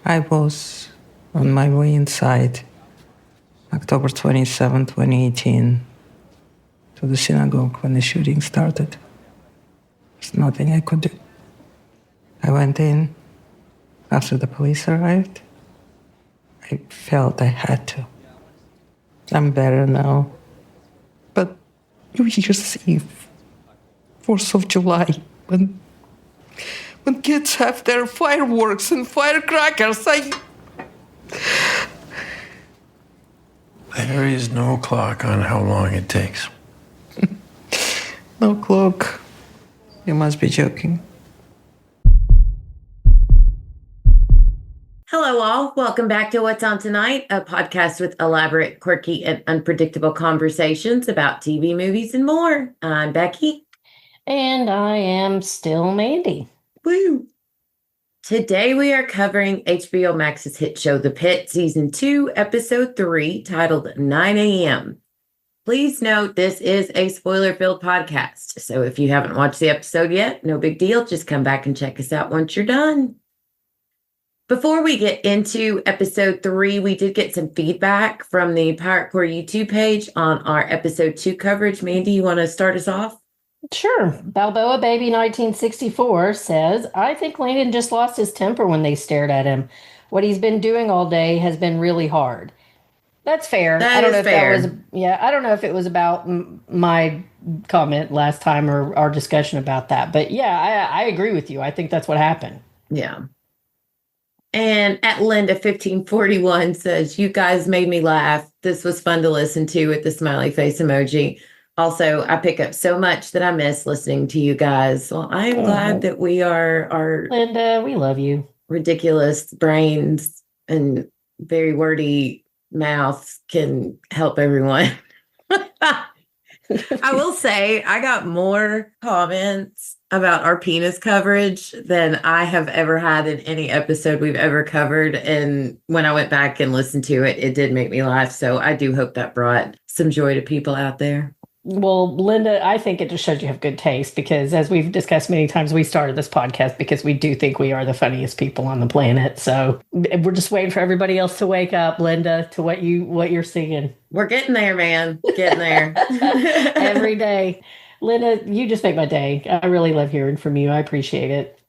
I was on my way inside, October 27, 2018, to the synagogue when the shooting started. There's nothing I could do. I went in after the police arrived. I felt I had to. I'm better now. But New Year's Eve, 4th of July, when kids have their fireworks and firecrackers, There is no clock on how long it takes. No clock. You must be joking. Hello, all. Welcome back to What's On Tonight, a podcast with elaborate, quirky, and unpredictable conversations about TV, movies, and more. I'm Becky. And I am still Mandy. Woo! Today we are covering HBO Max's hit show, The Pitt, Season 2, Episode 3, titled 9 a.m. Please note this is a spoiler-filled podcast, so if you haven't watched the episode yet, no big deal. Just come back and check us out once you're done. Before we get into episode 3, we did get some feedback from the Pirate Core YouTube page on our episode 2 coverage. Mandy, you want to start us off? Sure. Balboa Baby 1964 says, I think Landon just lost his temper when they stared at him. What he's been doing all day has been really hard. That's fair. I don't know if it was about my comment last time or our discussion about that. But yeah, I agree with you. I think that's what happened. Yeah. And at Linda 1541 says, you guys made me laugh. This was fun to listen to with the smiley face emoji. Also, I pick up so much that I miss listening to you guys. Well, I'm glad that we are Linda, we love you. Ridiculous brains and very wordy mouths can help everyone. I will say I got more comments about our penis coverage than I have ever had in any episode we've ever covered. And when I went back and listened to it, it did make me laugh. So I do hope that brought some joy to people out there. Well, Linda, I think it just shows you have good taste because, as we've discussed many times, we started this podcast because we do think we are the funniest people on the planet. So we're just waiting for everybody else to wake up, Linda, to what you're seeing. We're getting there, man. Getting there. Every day. Linda, you just make my day. I really love hearing from you. I appreciate it.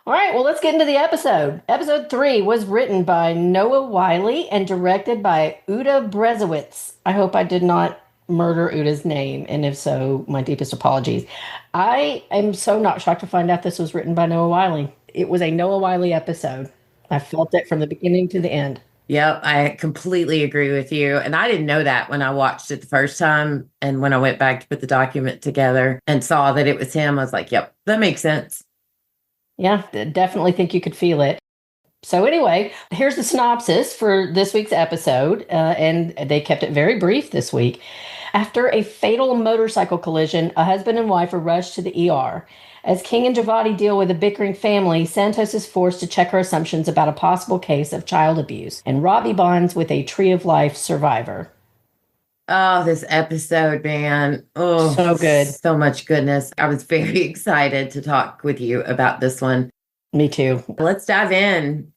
All right, well, let's get into the episode. Episode 3 was written by Noah Wiley and directed by Uda Brezowitz. I hope I did not murder Uda's name, and if so, my deepest apologies. I am so not shocked to find out this was written by Noah Wiley. It was a Noah Wiley episode. I felt it from the beginning to the end. Yep, I completely agree with you. And I didn't know that when I watched it the first time. And when I went back to put the document together and saw that it was him, I was like, yep, that makes sense. Yeah, definitely think you could feel it. So anyway, here's the synopsis for this week's episode, and they kept it very brief this week. After a fatal motorcycle collision, a husband and wife are rushed to the ER. As King and Javati deal with a bickering family, Santos is forced to check her assumptions about a possible case of child abuse, and Robbie bonds with a Tree of Life survivor. Oh, this episode, man. Oh, so good. So much goodness. I was very excited to talk with you about this one. Me too. Let's dive in.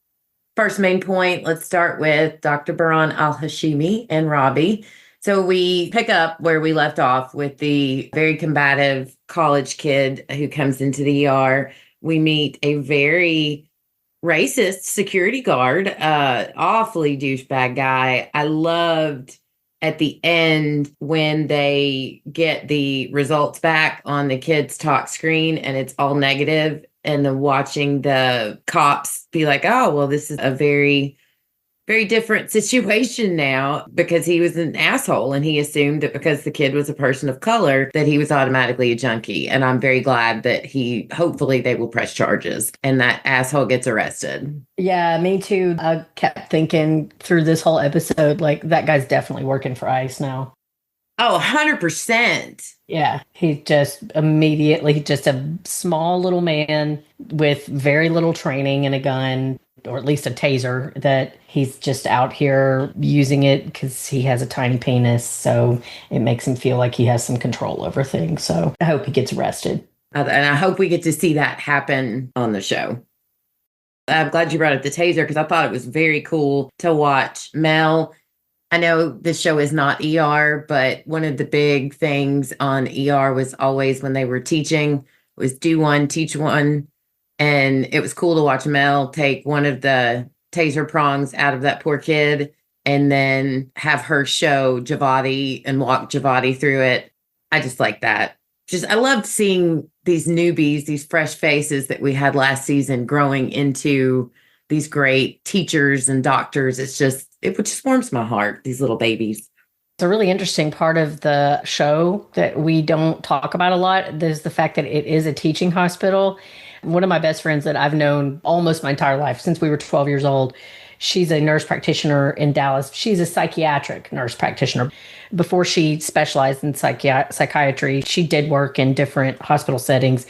First main point, let's start with Dr. Baran al-Hashimi and Robbie. So we pick up where we left off with the very combative college kid who comes into the ER. We meet a very racist security guard, awfully douchebag guy. I loved at the end when they get the results back on the kid's talk screen and it's all negative. And then watching the cops be like, oh, well, this is a very, very different situation now because he was an asshole. And he assumed that because the kid was a person of color, that he was automatically a junkie. And I'm very glad that hopefully they will press charges and that asshole gets arrested. Yeah, me too. I kept thinking through this whole episode, like that guy's definitely working for ICE now. Oh, 100%. Yeah, he's just immediately just a small little man with very little training and a gun, or at least a taser, that he's just out here using it because he has a tiny penis. So it makes him feel like he has some control over things. So I hope he gets arrested. And I hope we get to see that happen on the show. I'm glad you brought up the taser because I thought it was very cool to watch Mel. I know this show is not ER, but one of the big things on ER was always when they were teaching was do one, teach one. And it was cool to watch Mel take one of the taser prongs out of that poor kid and then have her show Javati and walk Javati through it. I just like that. I loved seeing these newbies, these fresh faces that we had last season growing into these great teachers and doctors. It just warms my heart, these little babies. It's a really interesting part of the show that we don't talk about a lot. There's the fact that it is a teaching hospital. One of my best friends that I've known almost my entire life, since we were 12 years old, she's a nurse practitioner in Dallas. She's a psychiatric nurse practitioner. Before she specialized in psychiatry, she did work in different hospital settings.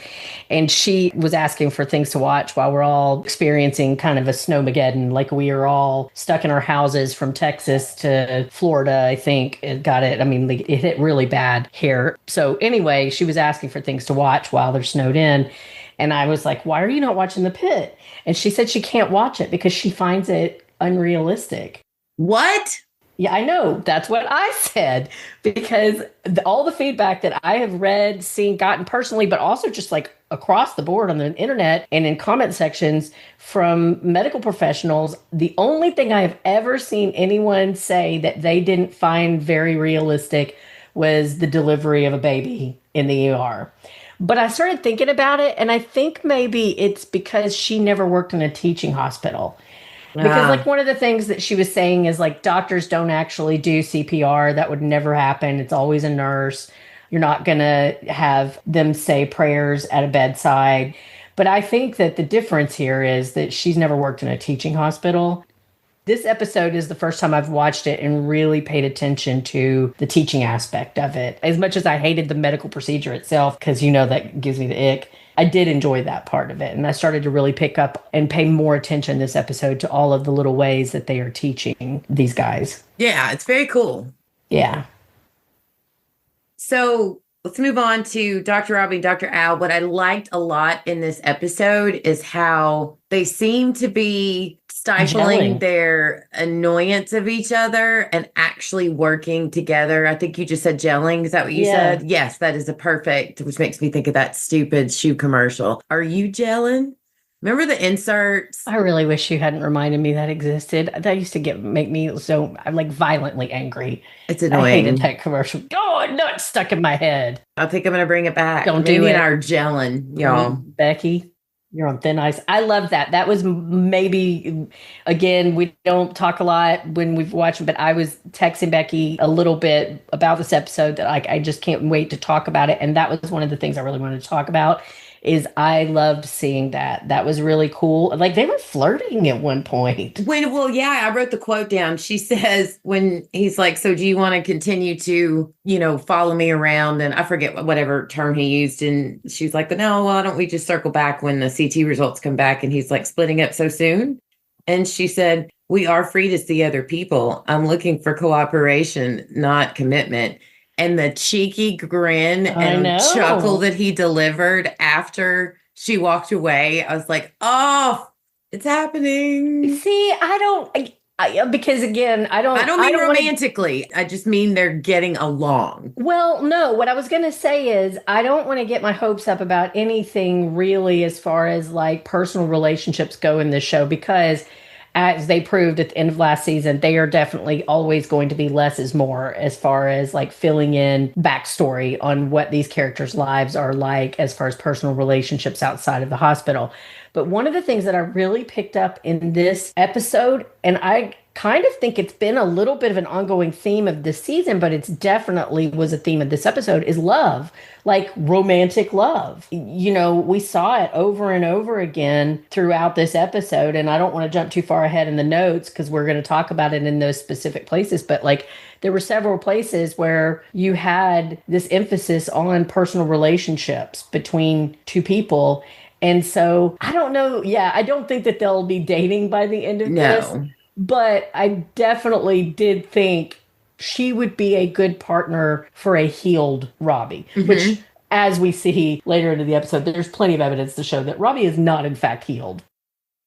And she was asking for things to watch while we're all experiencing kind of a snowmageddon. Like we are all stuck in our houses from Texas to Florida, I think. It got it. I mean, it hit really bad here. So anyway, she was asking for things to watch while they're snowed in. And I was like, why are you not watching The Pitt? And she said she can't watch it because she finds it unrealistic. What? Yeah, I know. That's what I said, because all the feedback that I have read, seen, gotten personally, but also just like across the board on the internet and in comment sections from medical professionals, the only thing I have ever seen anyone say that they didn't find very realistic was the delivery of a baby in the ER. But I started thinking about it, and I think maybe it's because she never worked in a teaching hospital. Because like one of the things that she was saying is like doctors don't actually do CPR. That would never happen. It's always a nurse. You're not going to have them say prayers at a bedside. But I think that the difference here is that she's never worked in a teaching hospital. This episode is the first time I've watched it and really paid attention to the teaching aspect of it. As much as I hated the medical procedure itself, because you know that gives me the ick, I did enjoy that part of it. And I started to really pick up and pay more attention this episode to all of the little ways that they are teaching these guys. Yeah, it's very cool. Yeah. So let's move on to Dr. Robbie and Dr. Al. What I liked a lot in this episode is how they seem to be stifling their annoyance of each other and actually working together. I think you just said gelling. Is that what you said? Yes, that is a perfect, which makes me think of that stupid shoe commercial. Are you gelling? Remember the inserts? I really wish you hadn't reminded me that existed. That used to make me so, I'm like violently angry. It's annoying. I hated that commercial. Oh, no, it's stuck in my head. I think I'm going to bring it back. Don't do it. Mandy and I are gelling, y'all. Becky, you're on thin ice. I love that. That was maybe, again, we don't talk a lot when we've watched it, but I was texting Becky a little bit about this episode that I just can't wait to talk about it. And that was one of the things I really wanted to talk about. Is I loved seeing that. That was really cool. Like they were flirting at one point. I wrote the quote down. She says when he's like, so do you want to continue to, follow me around? And I forget whatever term he used. And she's like, no, why don't we just circle back when the CT results come back? And he's like, splitting up so soon. And she said, we are free to see other people. I'm looking for cooperation, not commitment. And the cheeky grin and chuckle that he delivered after she walked away, I was like, oh, it's happening. See, because again, I don't mean romantically. I just mean they're getting along. Well, no, what I was going to say is I don't want to get my hopes up about anything really as far as like personal relationships go in this show, because as they proved at the end of last season, they are definitely always going to be less is more as far as like filling in backstory on what these characters' lives are like as far as personal relationships outside of the hospital. But one of the things that I really picked up in this episode, and I kind of think it's been a little bit of an ongoing theme of this season, but it's definitely was a theme of this episode, is love, like romantic love. We saw it over and over again throughout this episode, and I don't want to jump too far ahead in the notes because we're going to talk about it in those specific places, but like there were several places where you had this emphasis on personal relationships between two people. And so I don't know. Yeah, I don't think that they'll be dating by the end of this. But I definitely did think she would be a good partner for a healed Robbie, which, as we see later into the episode, there's plenty of evidence to show that Robbie is not, in fact, healed.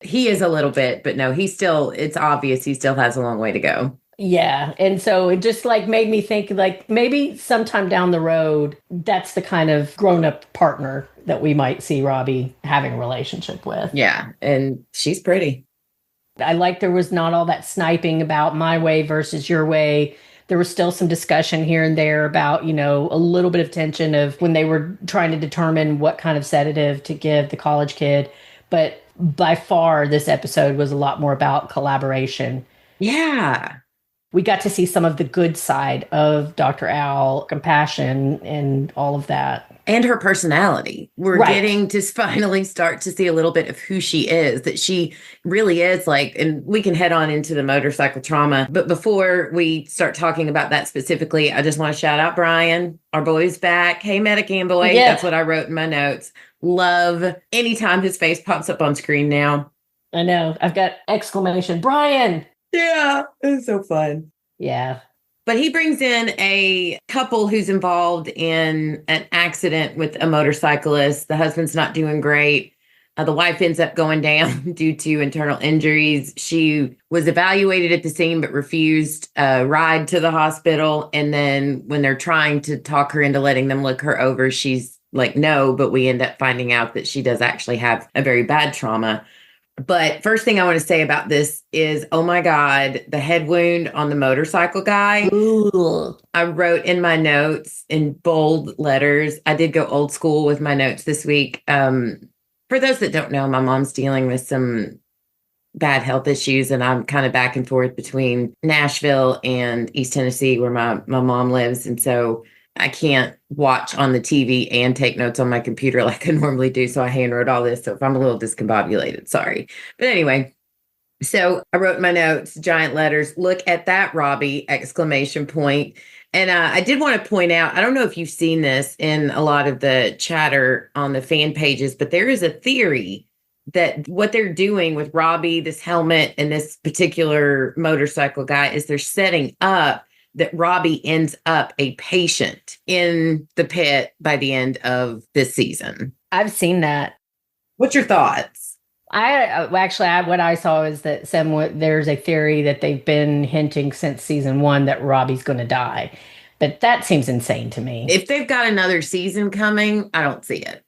He is a little bit, but no, it's obvious he still has a long way to go. Yeah. And so it just like made me think like maybe sometime down the road, that's the kind of grown up partner that we might see Robbie having a relationship with. Yeah. And she's pretty. I like there was not all that sniping about my way versus your way. There was still some discussion here and there about, a little bit of tension of when they were trying to determine what kind of sedative to give the college kid. But by far, this episode was a lot more about collaboration. Yeah. We got to see some of the good side of Dr. Al, compassion and all of that. And her personality. We're getting to finally start to see a little bit of who she is, that she really is like, and we can head on into the motorcycle trauma. But before we start talking about that specifically, I just want to shout out Brian. Our boy's back. Hey, Medican boy. Yeah. That's what I wrote in my notes. Love anytime his face pops up on screen now. I know. I've got exclamation, Brian. Yeah, it's so fun. Yeah. But he brings in a couple who's involved in an accident with a motorcyclist. The husband's not doing great. The wife ends up going down due to internal injuries. She was evaluated at the scene, but refused a ride to the hospital. And then when they're trying to talk her into letting them look her over, she's like, no, but we end up finding out that she does actually have a very bad trauma. But first thing I want to say about this is, oh my God, the head wound on the motorcycle guy. Ooh. I wrote in my notes in bold letters. I did go old school with my notes this week. For those that don't know, my mom's dealing with some bad health issues, and I'm kind of back and forth between Nashville and East Tennessee, where my mom lives. And so I can't watch on the TV and take notes on my computer like I normally do. So I handwrote all this. So if I'm a little discombobulated, sorry. But anyway, so I wrote my notes, giant letters, look at that, Robbie, exclamation point. And I did want to point out, I don't know if you've seen this in a lot of the chatter on the fan pages, but there is a theory that what they're doing with Robbie, this helmet, and this particular motorcycle guy is they're setting up that Robbie ends up a patient in the pit by the end of this season. I've seen that. What's your thoughts? What I saw is that there's a theory that they've been hinting since season 1 that Robbie's going to die. But that seems insane to me. If they've got another season coming, I don't see it.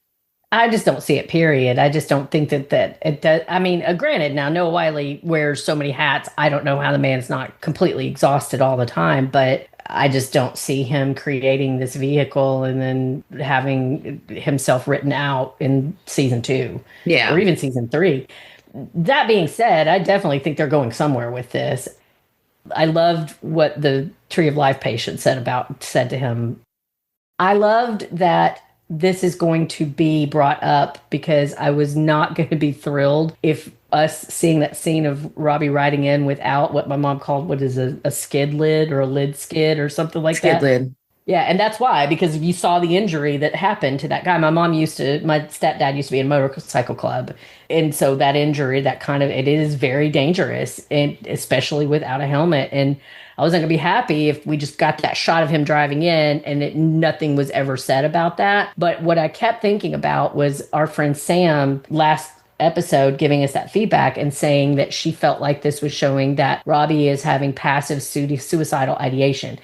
I just don't see it, period. I just don't think that it does. I mean, granted, now Noah Wyle wears so many hats. I don't know how the man's not completely exhausted all the time, but I just don't see him creating this vehicle and then having himself written out in season 2. Yeah. Or even season 3. That being said, I definitely think they're going somewhere with this. I loved what the Tree of Life patient said to him. I loved that this is going to be brought up because I was not going to be thrilled if us seeing that scene of Robbie riding in without what my mom called, what is a skid lid or a lid skid or something like that. Skid lid. Yeah, and that's why, because if you saw the injury that happened to that guy, my stepdad used to be in a motorcycle club. And so that injury, it is very dangerous, and especially without a helmet. And I wasn't going to be happy if we just got that shot of him driving in and nothing was ever said about that. But what I kept thinking about was our friend Sam last episode giving us that feedback and saying that she felt like this was showing that Robbie is having passive suicidal ideation.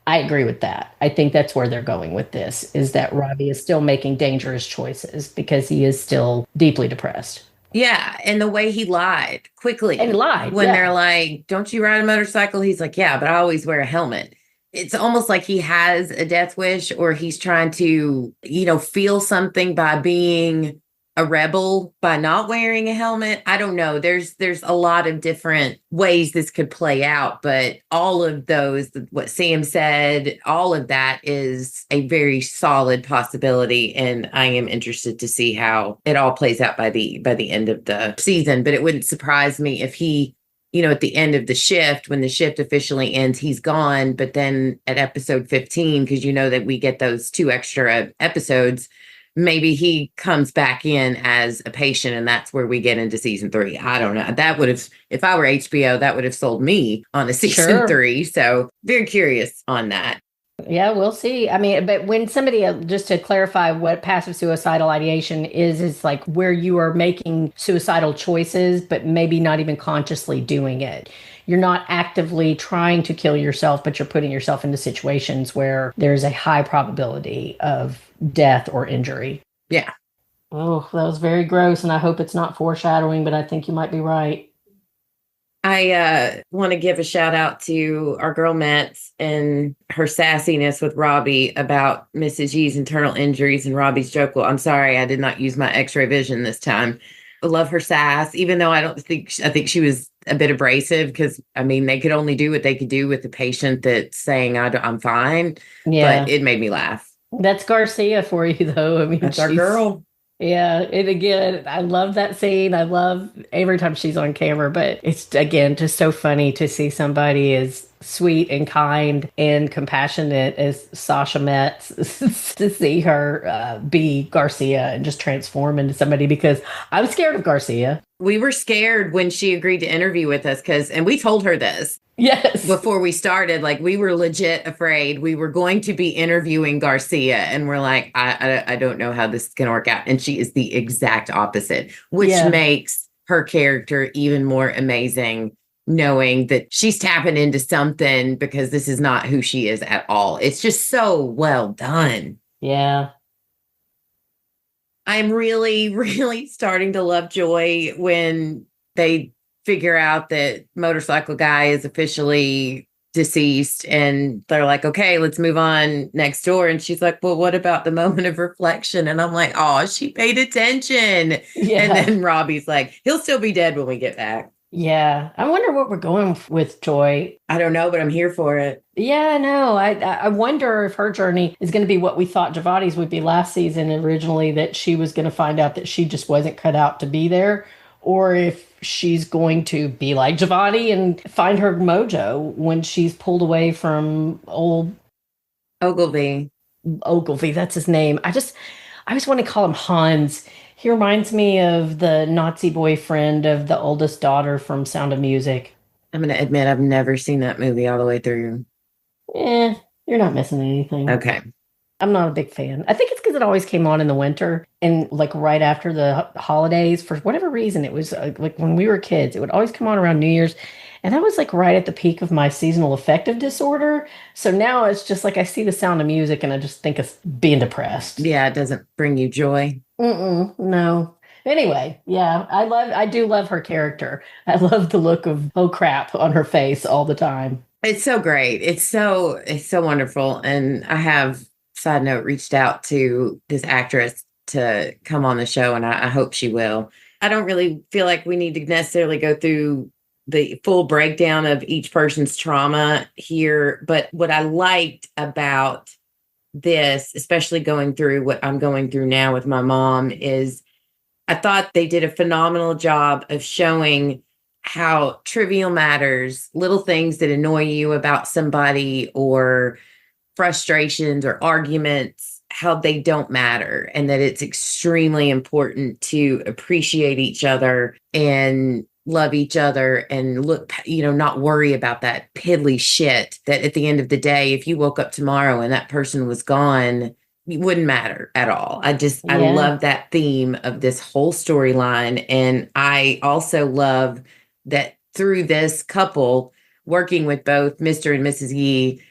I agree with that. I think that's where they're going with this, is that Robbie is still making dangerous choices because he is still deeply depressed. Yeah. And the way he lied quickly. And lied. When yeah. they're like, don't you ride a motorcycle? He's like, yeah, but I always wear a helmet. It's almost like he has a death wish, or he's trying to, feel something by being a rebel by not wearing a helmet. I don't know. There's a lot of different ways this could play out, but all of those, what Sam said, all of that is a very solid possibility. And I am interested to see how it all plays out by the end of the season. But it wouldn't surprise me if he, at the end of the shift, when the shift officially ends, he's gone. But then at episode 15, because that we get those 2 extra episodes, maybe he comes back in as a patient, and that's where we get into season 3. I don't know. That would have, if I were HBO, that would have sold me on a season 3. So very curious on that. Yeah, we'll see. I mean, but when somebody, just to clarify what passive suicidal ideation is like where you are making suicidal choices, but maybe not even consciously doing it. You're not actively trying to kill yourself, but you're putting yourself into situations where there's a high probability of death or injury. Yeah. Oh, that was very gross, and I hope it's not foreshadowing, but I think you might be right. I want to give a shout out to our girl Metz and her sassiness with Robbie about Mrs. Yee's internal injuries and Robbie's joke. Well, I'm sorry, I did not use my X-ray vision this time. I love her sass, even though I think she was a bit abrasive because I mean they could only do what they could do with the patient that's saying I'm fine. Yeah, But it made me laugh. that's Garcia for you, though. I mean, That's our she's girl. Yeah, and again, I love that scene. I love every time she's on camera, but it's again just so funny to see somebody as sweet and kind and compassionate as Sasha Metz to see her be Garcia and just transform into somebody because I'm scared of Garcia. We were scared when she agreed to interview with us and we told her this Yes. before we started. Like we were legit afraid we were going to be interviewing Garcia, and we're like, I don't know how this is going to work out. And she is the exact opposite, which makes her character even more amazing. Knowing that she's tapping into something because this is not who she is at all. It's just so well done. Yeah. I'm really, really starting to love Joy when they figure out that motorcycle guy is officially deceased and they're like, okay, let's move on next door. And she's like, well, what about the moment of reflection? And I'm like, oh, she paid attention. Yeah. And then Robbie's like, he'll still be dead when we get back. Yeah. I wonder what we're going with Joy. I don't know, but I'm here for it. Yeah, no, I wonder if her journey is going to be what we thought Javati's would be last season originally, that she was going to find out that she just wasn't cut out to be there, or if she's going to be like Javati and find her mojo when she's pulled away from old Ogilvy. Ogilvy, that's his name. I just want to call him Hans. He reminds me of the Nazi boyfriend of the oldest daughter from Sound of Music. I'm going to admit I've never seen that movie all the way through. You're not missing anything. Okay. I'm not a big fan. I think it's because it always came on in the winter and like right after the holidays. For whatever reason, it was like when we were kids, it would always come on around New Year's. And that was like right at the peak of my seasonal affective disorder. So now it's just like I see the Sound of Music and I just think of being depressed. Yeah, it doesn't bring you joy. No. Anyway, yeah, I do love her character. I love the look of, oh crap, on her face all the time. It's so great. It's so wonderful. And I have, side note, reached out to this actress to come on the show, and I hope she will. I don't really feel like we need to necessarily go through the full breakdown of each person's trauma here. But what I liked about this, especially going through what I'm going through now with my mom, is I thought they did a phenomenal job of showing how trivial matters, little things that annoy you about somebody or frustrations or arguments, how they don't matter, and that it's extremely important to appreciate each other and love each other and look, not worry about that piddly shit that at the end of the day, if you woke up tomorrow and that person was gone, it wouldn't matter at all. I love that theme of this whole storyline. And I also love that through this couple working with both Mr. and Mrs. Yee,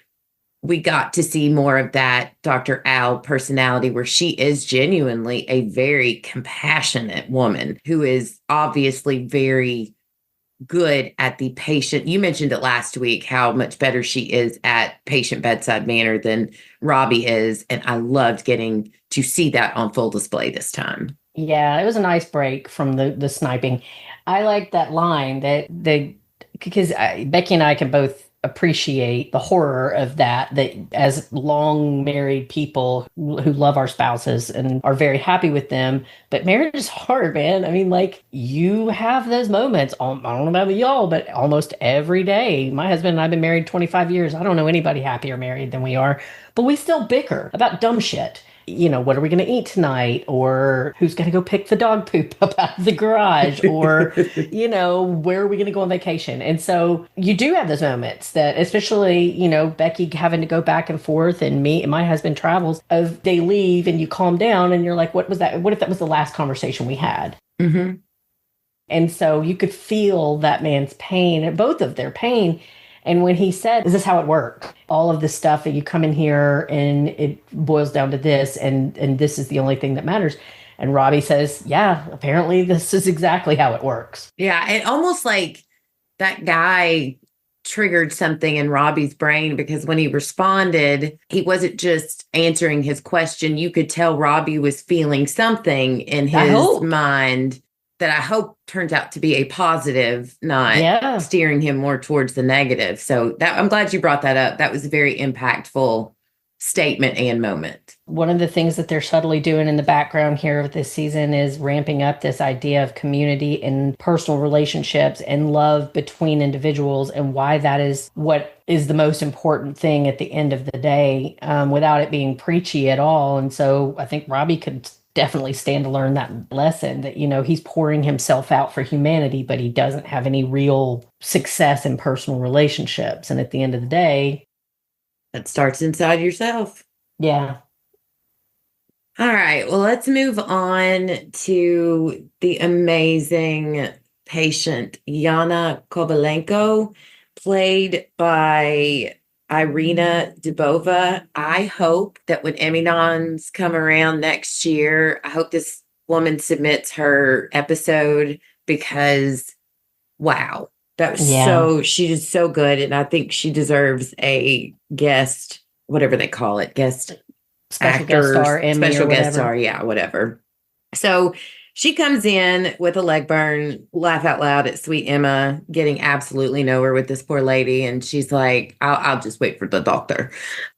we got to see more of that Dr. Al personality, where she is genuinely a very compassionate woman who is obviously very good at the patient. You mentioned it last week, how much better she is at patient bedside manner than Robbie is. And I loved getting to see that on full display this time. Yeah, it was a nice break from the sniping. I like that line because Becky and I can both appreciate the horror of that as long married people who love our spouses and are very happy with them, but marriage is hard, man. I mean, like, you have those moments, I don't know about y'all, but almost every day. My husband and I've been married 25 years. I don't know anybody happier married than we are, but we still bicker about dumb shit. what are we going to eat tonight? Or who's going to go pick the dog poop up out of the garage? Or, where are we going to go on vacation? And so you do have those moments that, especially, Becky having to go back and forth, and me and my husband travels, of they leave and you calm down and you're like, what was that? What if that was the last conversation we had? Mm-hmm. And so you could feel that man's pain, both of their pain. And when he said, is this how it works? All of this stuff that you come in here and it boils down to this, and this is the only thing that matters. And Robbie says, yeah, apparently this is exactly how it works. Yeah, it almost like that guy triggered something in Robbie's brain, because when he responded, he wasn't just answering his question. You could tell Robbie was feeling something in his mind that I hope turns out to be a positive, not steering him more towards the negative. So I'm glad you brought that up. That was a very impactful statement and moment. One of the things that they're subtly doing in the background here of this season is ramping up this idea of community and personal relationships and love between individuals, and why that is what is the most important thing at the end of the day, without it being preachy at all. And so I think Robbie could definitely stand to learn that lesson, that, he's pouring himself out for humanity, but he doesn't have any real success in personal relationships. And at the end of the day, that starts inside yourself. Yeah. All right. Well, let's move on to the amazing patient, Yana Kovalenko, played by Irina Dubova. I hope that when Emmy noms come around next year, I hope this woman submits her episode, because wow, that was she did so good. And I think she deserves a guest, whatever they call it, special guest star, Emmy, special guest star. Yeah, whatever. So she comes in with a leg burn, laugh out loud at sweet Emma, getting absolutely nowhere with this poor lady. And she's like, I'll just wait for the doctor.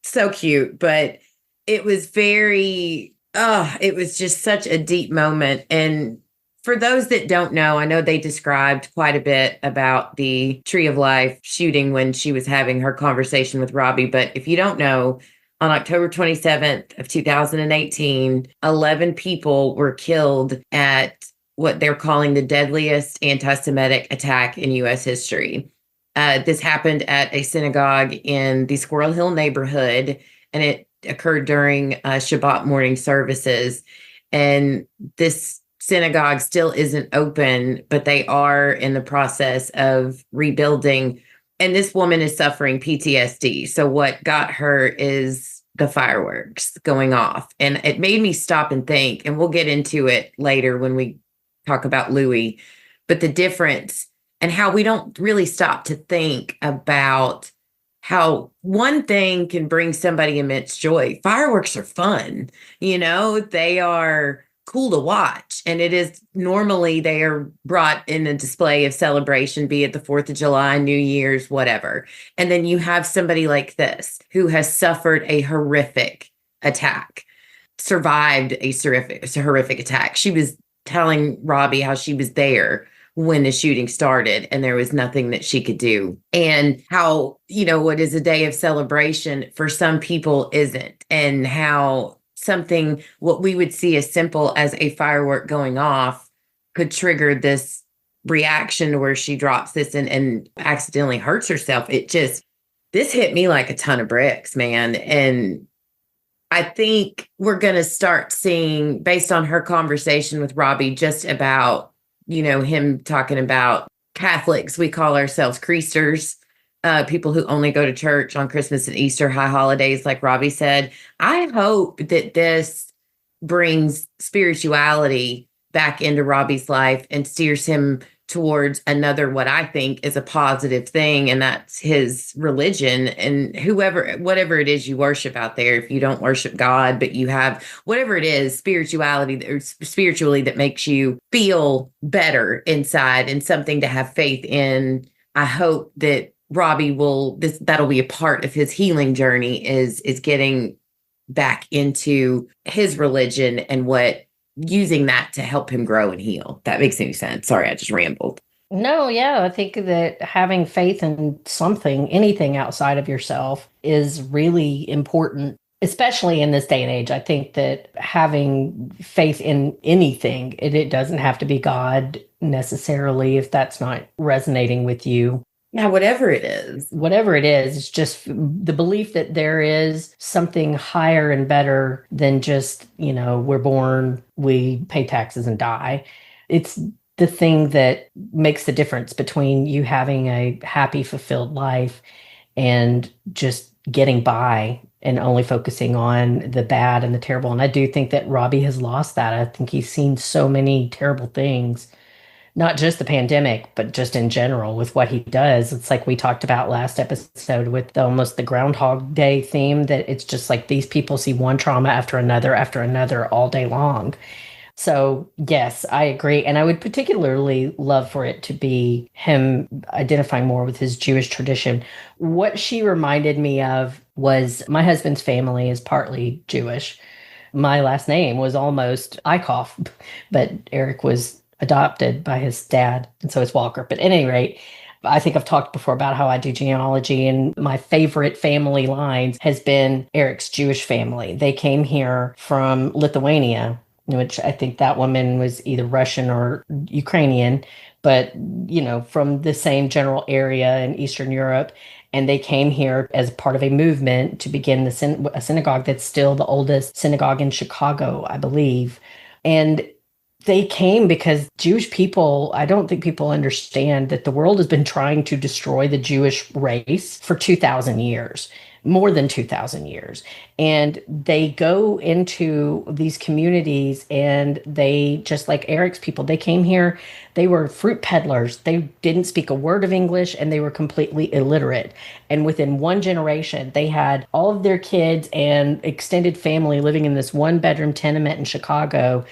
So cute. But it was it was just such a deep moment. And for those that don't know, I know they described quite a bit about the Tree of Life shooting when she was having her conversation with Robbie. But if you don't know, on October 27th of 2018, 11 people were killed at what they're calling the deadliest anti-Semitic attack in U.S. history. This happened at a synagogue in the Squirrel Hill neighborhood, and it occurred during Shabbat morning services. And this synagogue still isn't open, but they are in the process of rebuilding. And this woman is suffering PTSD. So what got her is the fireworks going off. And it made me stop and think, and we'll get into it later when we talk about Louis, but the difference and how we don't really stop to think about how one thing can bring somebody immense joy. Fireworks are fun. They are cool to watch. And it is normally they are brought in a display of celebration, be it the 4th of July, New Year's, whatever. And then you have somebody like this who has suffered a horrific attack, survived a horrific attack. She was telling Robbie how she was there when the shooting started and there was nothing that she could do, and how, what is a day of celebration for some people isn't, and how something, what we would see as simple as a firework going off, could trigger this reaction where she drops this and accidentally hurts herself. This hit me like a ton of bricks, man. And I think we're going to start seeing, based on her conversation with Robbie, just about, him talking about Catholics, we call ourselves creasters. People who only go to church on Christmas and Easter, high holidays, like Robbie said. I hope that this brings spirituality back into Robbie's life and steers him towards another, what I think is a positive thing, and that's his religion. And whatever it is you worship out there, if you don't worship God, but you have whatever it is, spirituality or spiritually that makes you feel better inside and something to have faith in. I hope that Robbie that'll be a part of his healing journey, is getting back into his religion and using that to help him grow and heal. That makes any sense. Sorry, I just rambled. No, yeah, I think that having faith in anything outside of yourself is really important. especially in this day and age. I think that having faith in anything, it doesn't have to be God necessarily if that's not resonating with you. Yeah, whatever it is. Whatever it is, it's just the belief that there is something higher and better than just, we're born, we pay taxes and die. It's the thing that makes the difference between you having a happy, fulfilled life and just getting by and only focusing on the bad and the terrible. And I do think that Robbie has lost that. I think he's seen so many terrible things, not just the pandemic, but just in general with what he does. It's like we talked about last episode with almost the Groundhog Day theme, that it's just like these people see one trauma after another all day long. So, yes, I agree. And I would particularly love for it to be him identifying more with his Jewish tradition. What she reminded me of was my husband's family is partly Jewish. My last name was almost Eichhoff, but Eric was adopted by his dad, and so it's Walker. But at any rate, I think I've talked before about how I do genealogy, and my favorite family lines has been Eric's Jewish family. They came here from Lithuania, which I think that woman was either Russian or Ukrainian, but from the same general area in Eastern Europe. And they came here as part of a movement to begin a synagogue that's still the oldest synagogue in Chicago, I believe. And they came because Jewish people, I don't think people understand that the world has been trying to destroy the Jewish race for 2,000 years, more than 2,000 years. And they go into these communities and they, just like Eric's people, they came here, they were fruit peddlers. They didn't speak a word of English and they were completely illiterate. And within one generation, they had all of their kids and extended family living in this one bedroom tenement in Chicago.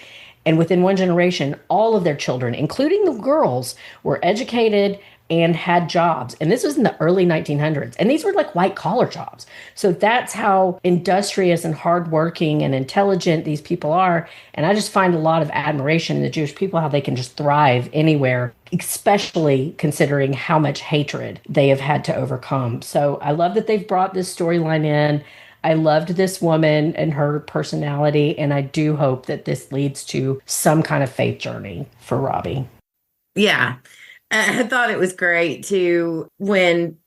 And within one generation, all of their children, including the girls, were educated and had jobs. And this was in the early 1900s. And these were like white collar jobs. So that's how industrious and hardworking and intelligent these people are. And I just find a lot of admiration in the Jewish people, how they can just thrive anywhere, especially considering how much hatred they have had to overcome. So I love that they've brought this storyline in. I loved this woman and her personality, and I do hope that this leads to some kind of faith journey for Robbie. Yeah. I thought it was great too brilliant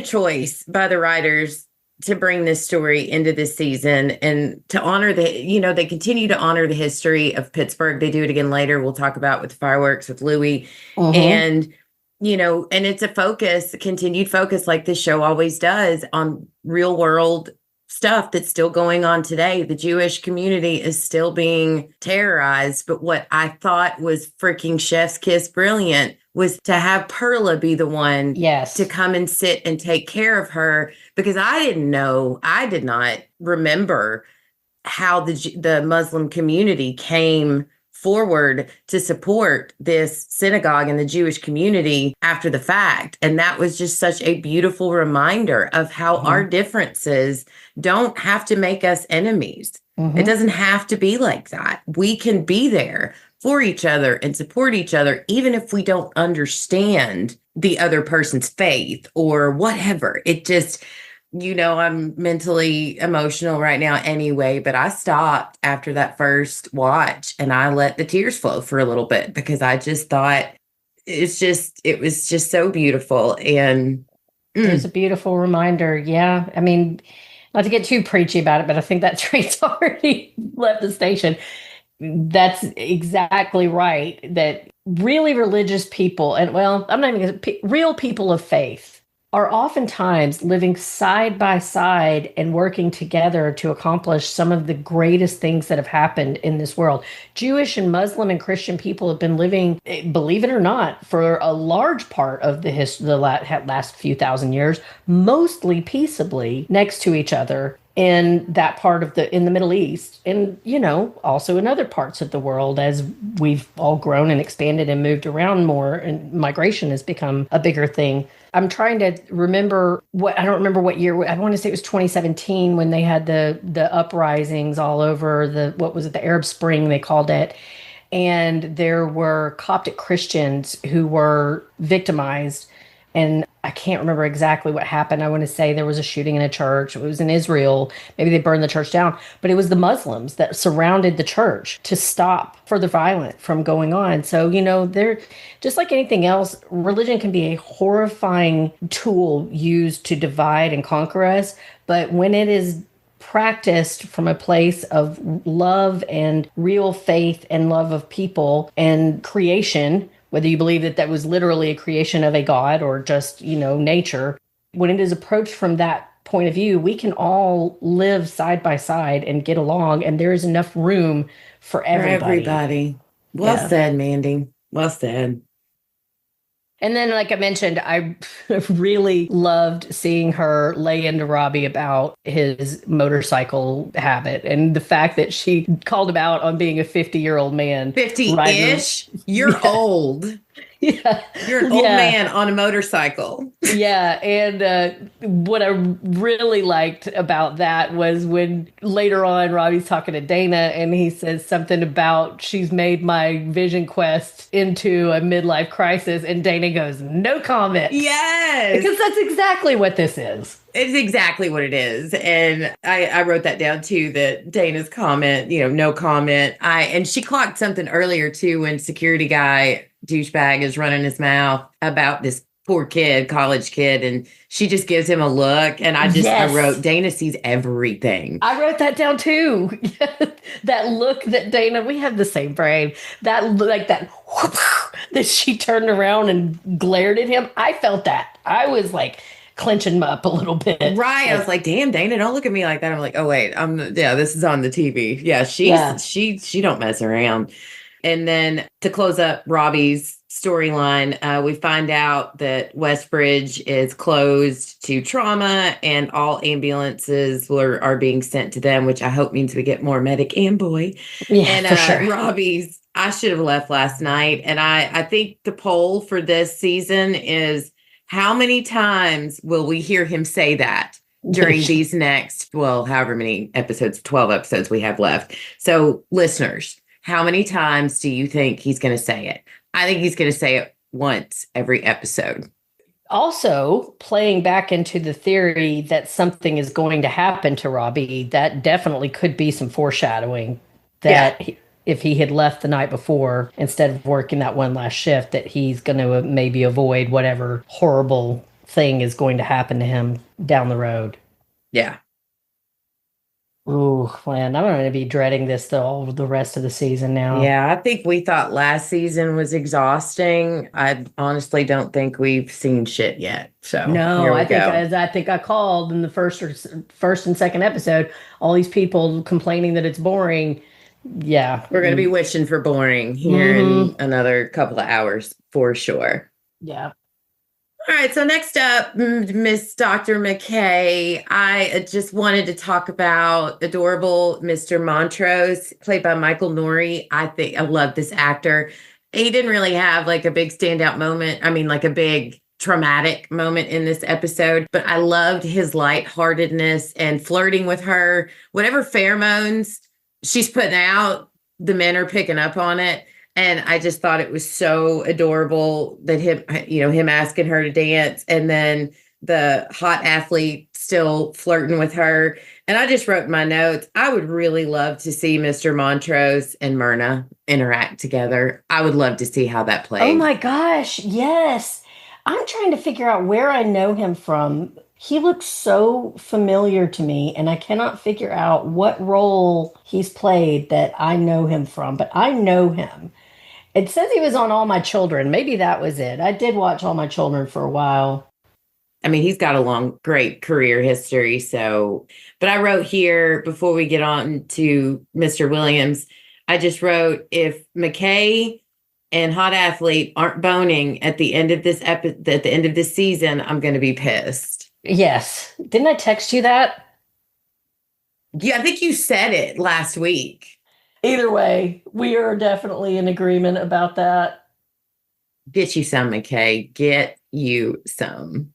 choice by the writers to bring this story into this season and to honor they continue to honor the history of Pittsburgh. They do it again later. We'll talk about with fireworks with Louis. And and it's a continued focus like this show always does on real world stuff that's still going on today. The Jewish community is still being terrorized. But what I thought was freaking chef's kiss brilliant was to have Perla be the one to come and sit and take care of her, because I did not remember how the Muslim community came forward to support this synagogue and the Jewish community after the fact. And that was just such a beautiful reminder of how our differences don't have to make us enemies. It doesn't have to be like that. We can be there for each other and support each other, even if we don't understand the other person's faith or whatever. It just, I'm mentally emotional right now anyway, but I stopped after that first watch and I let the tears flow for a little bit because I just thought it was just so beautiful. And it was a beautiful reminder. Yeah. I mean, not to get too preachy about it, but I think that train's already left the station. That's exactly right. That really religious people, and I'm not even going to, real people of faith are oftentimes living side by side and working together to accomplish some of the greatest things that have happened in this world. Jewish and Muslim and Christian people have been living, believe it or not, for a large part of the last few thousand years, mostly peaceably next to each other in that part of in the Middle East, and also in other parts of the world, as we've all grown and expanded and moved around more, and migration has become a bigger thing. I'm trying to remember I don't remember what year. I want to say it was 2017 when they had the uprisings all over the Arab Spring, they called it. And there were Coptic Christians who were victimized. And I can't remember exactly what happened. I want to say there was a shooting in a church. It was in Israel. Maybe they burned the church down, but it was the Muslims that surrounded the church to stop further violence from going on. So, they're just like anything else, religion can be a horrifying tool used to divide and conquer us. But when it is practiced from a place of love and real faith and love of people and creation, whether you believe that that was literally a creation of a god or just, nature, when it is approached from that point of view, we can all live side by side and get along, and there is enough room for everybody. Well said, Mandy. Well said. And then, like I mentioned, I really loved seeing her lay into Robbie about his motorcycle habit and the fact that she called him out on being a 50-year-old man. 50-ish? You're old. Yeah. You're an old man on a motorcycle. Yeah. And what I really liked about that was when later on Robbie's talking to Dana and he says something about she's made my vision quest into a midlife crisis. And Dana goes, no comment. Yes. Because that's exactly what this is. It's exactly what it is. And I wrote that down too, that Dana's comment, no comment. And she clocked something earlier too when security guy douchebag is running his mouth about this poor kid, college kid, and she just gives him a look. And I wrote, Dana sees everything. I wrote that down too. That look that Dana, we have the same brain. That like that whoop, that she turned around and glared at him. I felt that. I was like clenching up a little bit. Right. I was like, damn, Dana, don't look at me like that. I'm like, oh wait, this is on the TV. Yeah, she don't mess around. And then to close up Robbie's storyline, we find out that Westbridge is closed to trauma and all ambulances are being sent to them, which I hope means we get more medic and boy. Yeah, and for sure. Robbie's, I should have left last night. And I think the poll for this season is, how many times will we hear him say that during these next, however many episodes, 12 episodes we have left. So listeners, how many times do you think he's going to say it? I think he's going to say it once every episode. Also, playing back into the theory that something is going to happen to Robbie, that definitely could be some foreshadowing that if he had left the night before, instead of working that one last shift, that he's going to maybe avoid whatever horrible thing is going to happen to him down the road. Yeah. Ooh, man, I'm going to be dreading this all the rest of the season now. Yeah, I think we thought last season was exhausting. I honestly don't think we've seen shit yet. So no, I think I called in the first and second episode, all these people complaining that it's boring. Yeah. We're going to be wishing for boring here in another couple of hours for sure. Yeah. All right. So next up, Miss Dr. McKay, I just wanted to talk about adorable Mr. Montrose, played by Michael Nouri. I love this actor. He didn't really have like a big standout moment. I mean, like a big traumatic moment in this episode, but I loved his lightheartedness and flirting with her. Whatever pheromones she's putting out, the men are picking up on it. And I just thought it was so adorable that him asking her to dance, and then the hot athlete still flirting with her. And I just wrote in my notes, I would really love to see Mr. Montrose and Myrna interact together. I would love to see how that plays. Oh my gosh, yes. I'm trying to figure out where I know him from. He looks so familiar to me, and I cannot figure out what role he's played that I know him from, but I know him. It says he was on All My Children. Maybe that was it. I did watch All My Children for a while. I mean, he's got a long, great career history. So, but I wrote here before we get on to Mr. Williams, I just wrote, if McKay and Hot Athlete aren't boning at the end of this at the end of this season, I'm going to be pissed. Yes. Didn't I text you that? Yeah, I think you said it last week. Either way, we are definitely in agreement about that. Get you some, McKay. Get you some.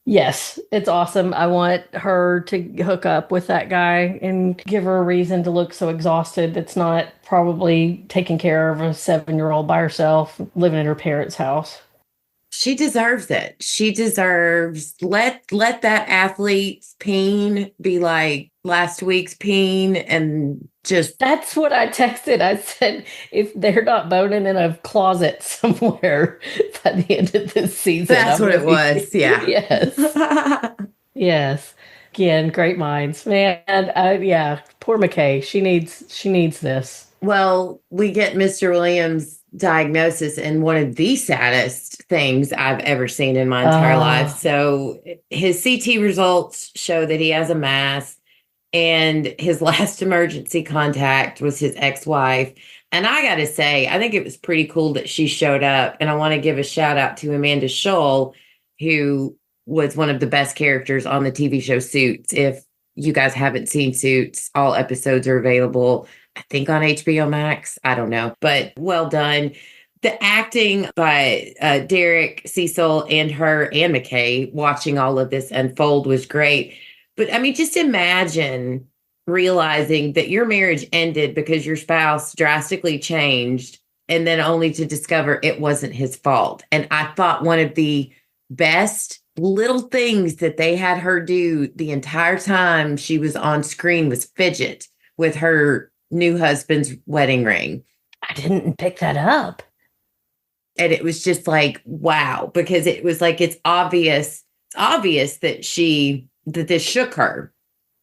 Yes, it's awesome. I want her to hook up with that guy and give her a reason to look so exhausted. That's not probably taking care of a 7-year-old by herself, living in her parents' house. She deserves it. She deserves let that athlete's pain be like last week's pain and just That's what I texted. I said, if they're not boning in a closet somewhere by the end of this season. that's what it was. Yeah. Yes. Yes. Again, great minds. Man, yeah, poor McKay. She needs this. Well, we get Mr. Williams' diagnosis and one of the saddest things I've ever seen in my entire life. So his CT results show that he has a mass, and his last emergency contact was his ex-wife. And I got to say, I think it was pretty cool that she showed up. And I want to give a shout out to Amanda Scholl, who was one of the best characters on the TV show Suits. If you guys haven't seen Suits, all episodes are available, I think, on HBO Max. I don't know, but well done. The acting by Derek, Cecil, and her and McKay watching all of this unfold was great. But I mean, just imagine realizing that your marriage ended because your spouse drastically changed, and then only to discover it wasn't his fault. And I thought one of the best little things that they had her do the entire time she was on screen was fidget with her new husband's wedding ring. I didn't pick that up. And it was just like, wow, because it was like, it's obvious that this shook her,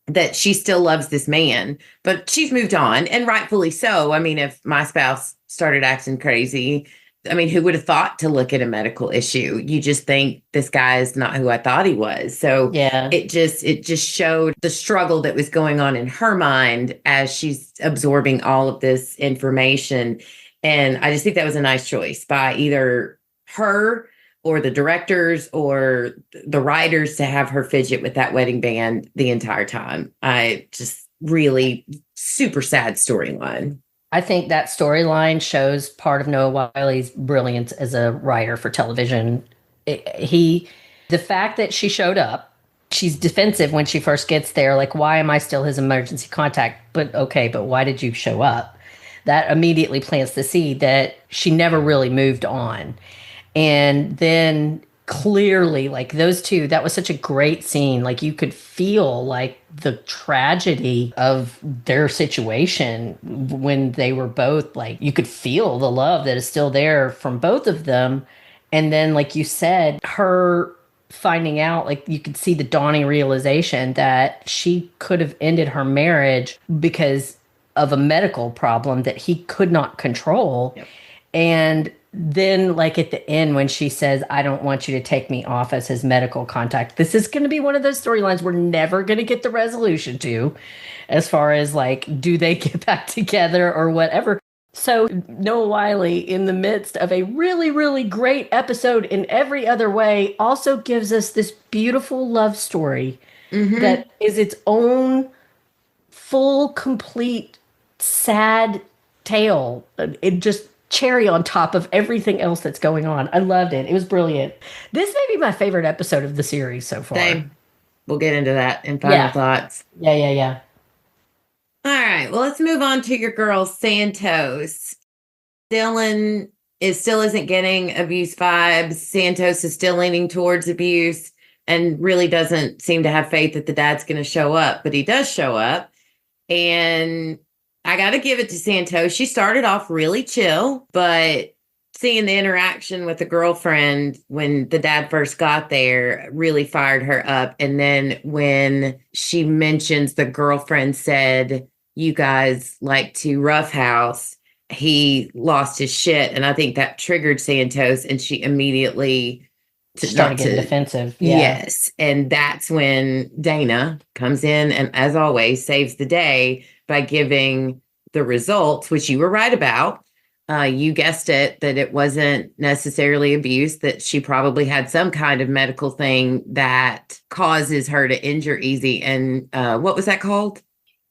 that she still loves this man, but she's moved on, and rightfully so. I mean, if my spouse started acting crazy, I mean, who would have thought to look at a medical issue? You just think, this guy is not who I thought he was. So yeah, it just showed the struggle that was going on in her mind as she's absorbing all of this information. And I just think that was a nice choice by either her or the directors or the writers to have her fidget with that wedding band the entire time. I just really super sad storyline. I think that storyline shows part of Noah Wiley's brilliance as a writer for television. The fact that she showed up, she's defensive when she first gets there. Like, why am I still his emergency contact? But okay, but why did you show up? That immediately plants the seed that she never really moved on. And then clearly, like, those two, that was such a great scene. Like, you could feel like the tragedy of their situation when they were both, like, you could feel the love that is still there from both of them. And then, like you said, her finding out, like, you could see the dawning realization that she could have ended her marriage because of a medical problem that he could not control. Yep. And then, like, at the end, when she says, I don't want you to take me off as his medical contact, this is going to be one of those storylines we're never going to get the resolution to, as far as, like, do they get back together or whatever. So Noah Wiley, in the midst of a really, really great episode in every other way, also gives us this beautiful love story that is its own full, complete, sad tale. It just cherry on top of everything else that's going on. I loved it. It was brilliant. This may be my favorite episode of the series so far. Same. We'll get into that in final thoughts. Yeah. All right. Well, let's move on to your girl, Santos. Dylan still isn't getting abuse vibes. Santos is still leaning towards abuse and really doesn't seem to have faith that the dad's going to show up, but he does show up. And I got to give it to Santos. She started off really chill, but seeing the interaction with the girlfriend when the dad first got there really fired her up. And then when she mentions the girlfriend said, you guys like to roughhouse, he lost his shit. And I think that triggered Santos, and she immediately started getting defensive. Yeah. Yes. And that's when Dana comes in and, as always, saves the day by giving the results, which you were right about. You guessed it, that it wasn't necessarily abuse, that she probably had some kind of medical thing that causes her to injure easy. And what was that called?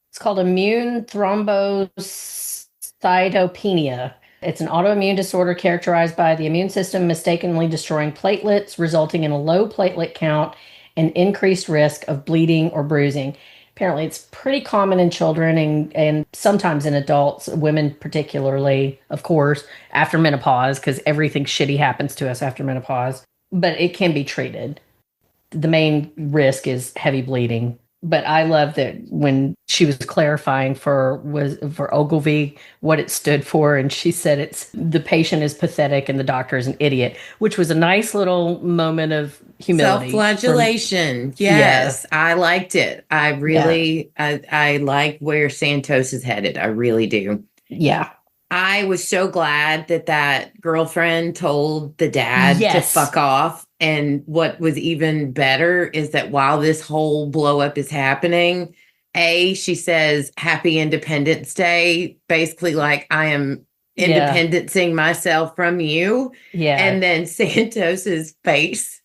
It's called immune thrombocytopenia. It's an autoimmune disorder characterized by the immune system mistakenly destroying platelets, resulting in a low platelet count and increased risk of bleeding or bruising. Apparently, it's pretty common in children and sometimes in adults, women particularly, of course, after menopause, because everything shitty happens to us after menopause. but it can be treated. The main risk is heavy bleeding. But I love that when she was clarifying for Ogilvy what it stood for, and she said it's the patient is pathetic and the doctor is an idiot, which was a nice little moment of humility. Self-flagellation. Yes, yeah. I liked it. I really, I like where Santos is headed. I really do. Yeah. I was so glad that girlfriend told the dad to fuck off. And what was even better is that while this whole blow up is happening, she says, Happy Independence Day, basically like I am independencing myself from you. Yeah. And then Santos's face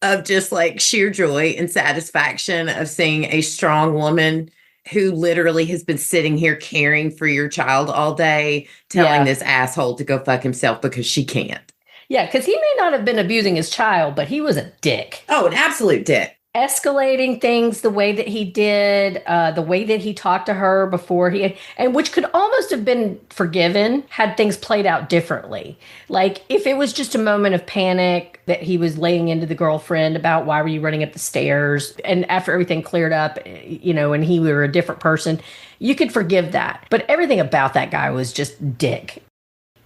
of just like sheer joy and satisfaction of seeing a strong woman who literally has been sitting here caring for your child all day, telling this asshole to go fuck himself because she can't. Yeah, because he may not have been abusing his child, but he was a dick. Oh, an absolute dick. Escalating things the way that he did, the way that he talked to her before and which could almost have been forgiven had things played out differently. Like if it was just a moment of panic that he was laying into the girlfriend about why were you running up the stairs, and after everything cleared up, and he were a different person, you could forgive that. But everything about that guy was just dick.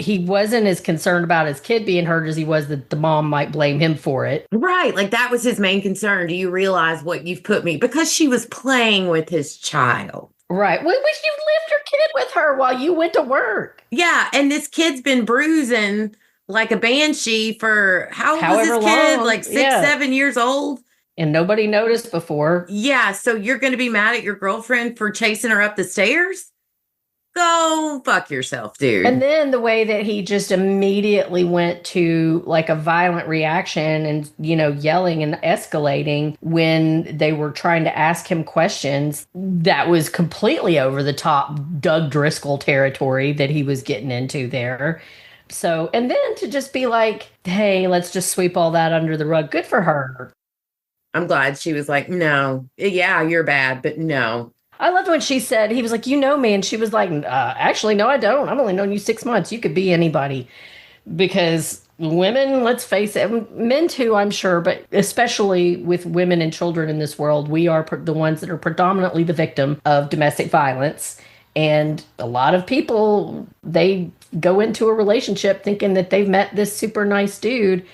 He wasn't as concerned about his kid being hurt as he was that the mom might blame him for it. Right. Like that was his main concern. Do you realize what you've put me? Because she was playing with his child. Right. Well, you left your kid with her while you went to work. Yeah. And this kid's been bruising like a banshee for how old was this kid? Long. Like 6, 7 years old. And nobody noticed before. Yeah. So you're going to be mad at your girlfriend for chasing her up the stairs? Go fuck yourself, dude. And then the way that he just immediately went to like a violent reaction and, yelling and escalating when they were trying to ask him questions, that was completely over the top Doug Driscoll territory that he was getting into there. So, and then to just be like, hey, let's just sweep all that under the rug. Good for her. I'm glad she was like, no, yeah, you're bad, but no. I loved when she said, he was like, you know me. And she was like, actually, no, I don't. I've only known you 6 months. You could be anybody. Because women, let's face it, men too, I'm sure, but especially with women and children in this world, we are the ones that are predominantly the victim of domestic violence. And a lot of people, they go into a relationship thinking that they've met this super nice dude.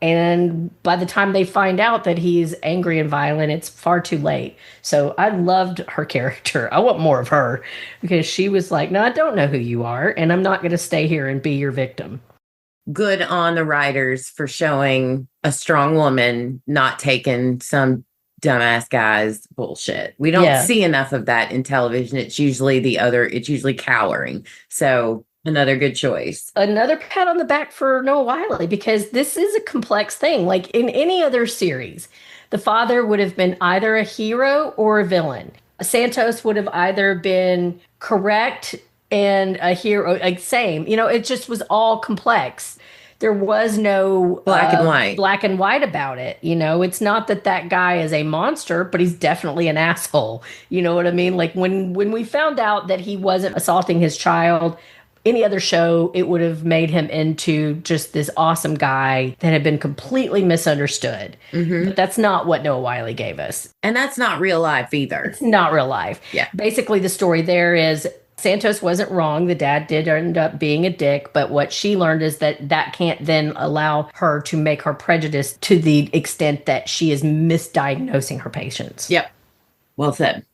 And by the time they find out that he's angry and violent, it's far too late. So I loved her character. I want more of her because she was like, no, I don't know who you are. And I'm not going to stay here and be your victim. Good on the writers for showing a strong woman not taking some dumbass guy's bullshit. We don't see enough of that in television. It's usually it's usually cowering. So another good choice. Another pat on the back for Noah Wyle, because this is a complex thing. Like in any other series, the father would have been either a hero or a villain. Santos would have either been correct and a hero, like same. It just was all complex. There was no black and white about it. It's not that guy is a monster, but he's definitely an asshole. You know what I mean? Like when we found out that he wasn't assaulting his child, any other show, it would have made him into just this awesome guy that had been completely misunderstood. Mm-hmm. But that's not what Noah Wyle gave us. And that's not real life either. It's not real life. Yeah. Basically, the story there is Santos wasn't wrong. The dad did end up being a dick. But what she learned is that can't then allow her to make her prejudice to the extent that she is misdiagnosing her patients. Yep. Well said.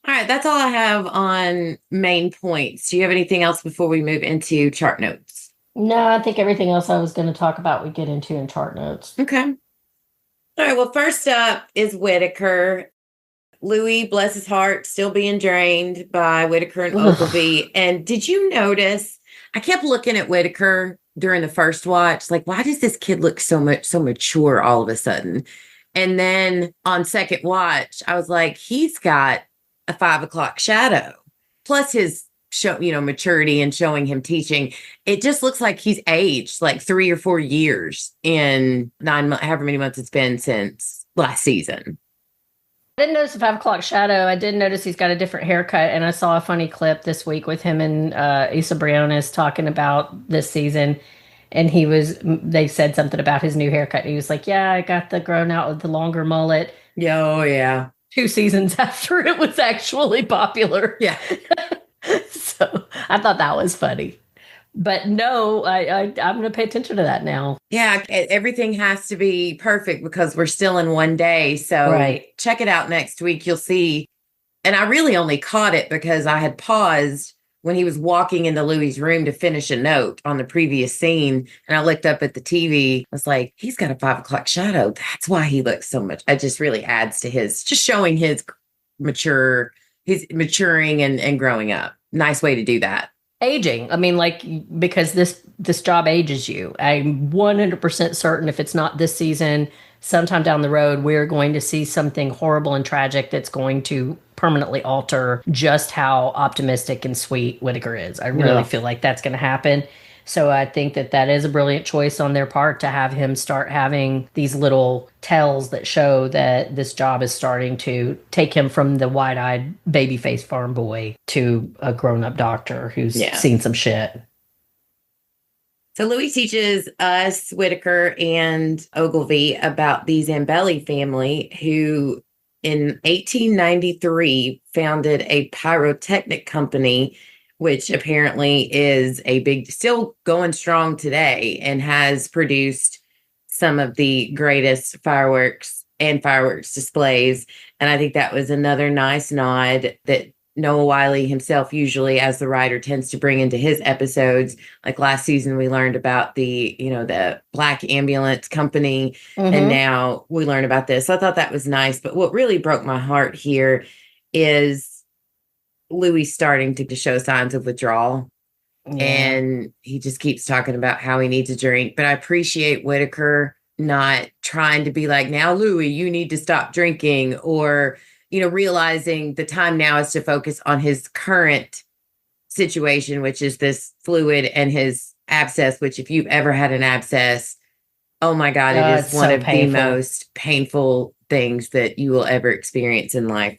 All right, that's all I have on main points. Do you have anything else before we move into chart notes? No, I think everything else I was going to talk about we get into in chart notes. Okay. All right, well, first up is Whitaker. Louis, bless his heart, still being drained by Whitaker and Ogilvy. And did you notice, I kept looking at Whitaker during the first watch, like, why does this kid look so mature all of a sudden? And then on second watch, I was like, he's got a 5 o'clock shadow, plus his show, maturity and showing him teaching. It just looks like he's aged like 3 or 4 years in 9 months, however many months it's been since last season. I didn't notice the 5 o'clock shadow. I did notice he's got a different haircut, and I saw a funny clip this week with him and Issa Briones talking about this season. And they said something about his new haircut. He was like, yeah, I got the grown out with the longer mullet Oh, yeah. 2 seasons after it was actually popular. Yeah. So I thought that was funny. But no, I'm going to pay attention to that now. Yeah, everything has to be perfect because we're still in one day. So Right. check it out next week. You'll see. And I really only caught it because I had paused when he was walking into Louis's room to finish a note on the previous scene. And I looked up at the TV. I was like, he's got a 5 o'clock shadow. That's why he looks so much. It just really adds to just showing he's maturing and growing up. Nice way to do that. Aging. I mean, like, because this job ages you. I'm 100% certain if it's not this season, sometime down the road, we're going to see something horrible and tragic that's going to permanently alter just how optimistic and sweet Whitaker is. I really feel like that's going to happen. So I think that is a brilliant choice on their part to have him start having these little tells that show that this job is starting to take him from the wide-eyed baby-faced farm boy to a grown-up doctor who's seen some shit. So Louis teaches us, Whitaker and Ogilvy, about the Zambelli family who in 1893 founded a pyrotechnic company, which apparently is still going strong today and has produced some of the greatest fireworks displays. And I think that was another nice nod that Noah Wiley himself, usually as the writer, tends to bring into his episodes. Like last season, we learned about the Black Ambulance Company, and now we learn about this. So I thought that was nice. But what really broke my heart here is Louis starting to show signs of withdrawal. Yeah. And he just keeps talking about how he needs a drink. But I appreciate Whitaker not trying to be like, now, Louis, you need to stop drinking, or realizing the time now is to focus on his current situation, which is this fluid and his abscess, which if you've ever had an abscess, oh my God, it is one of the most painful things that you will ever experience in life.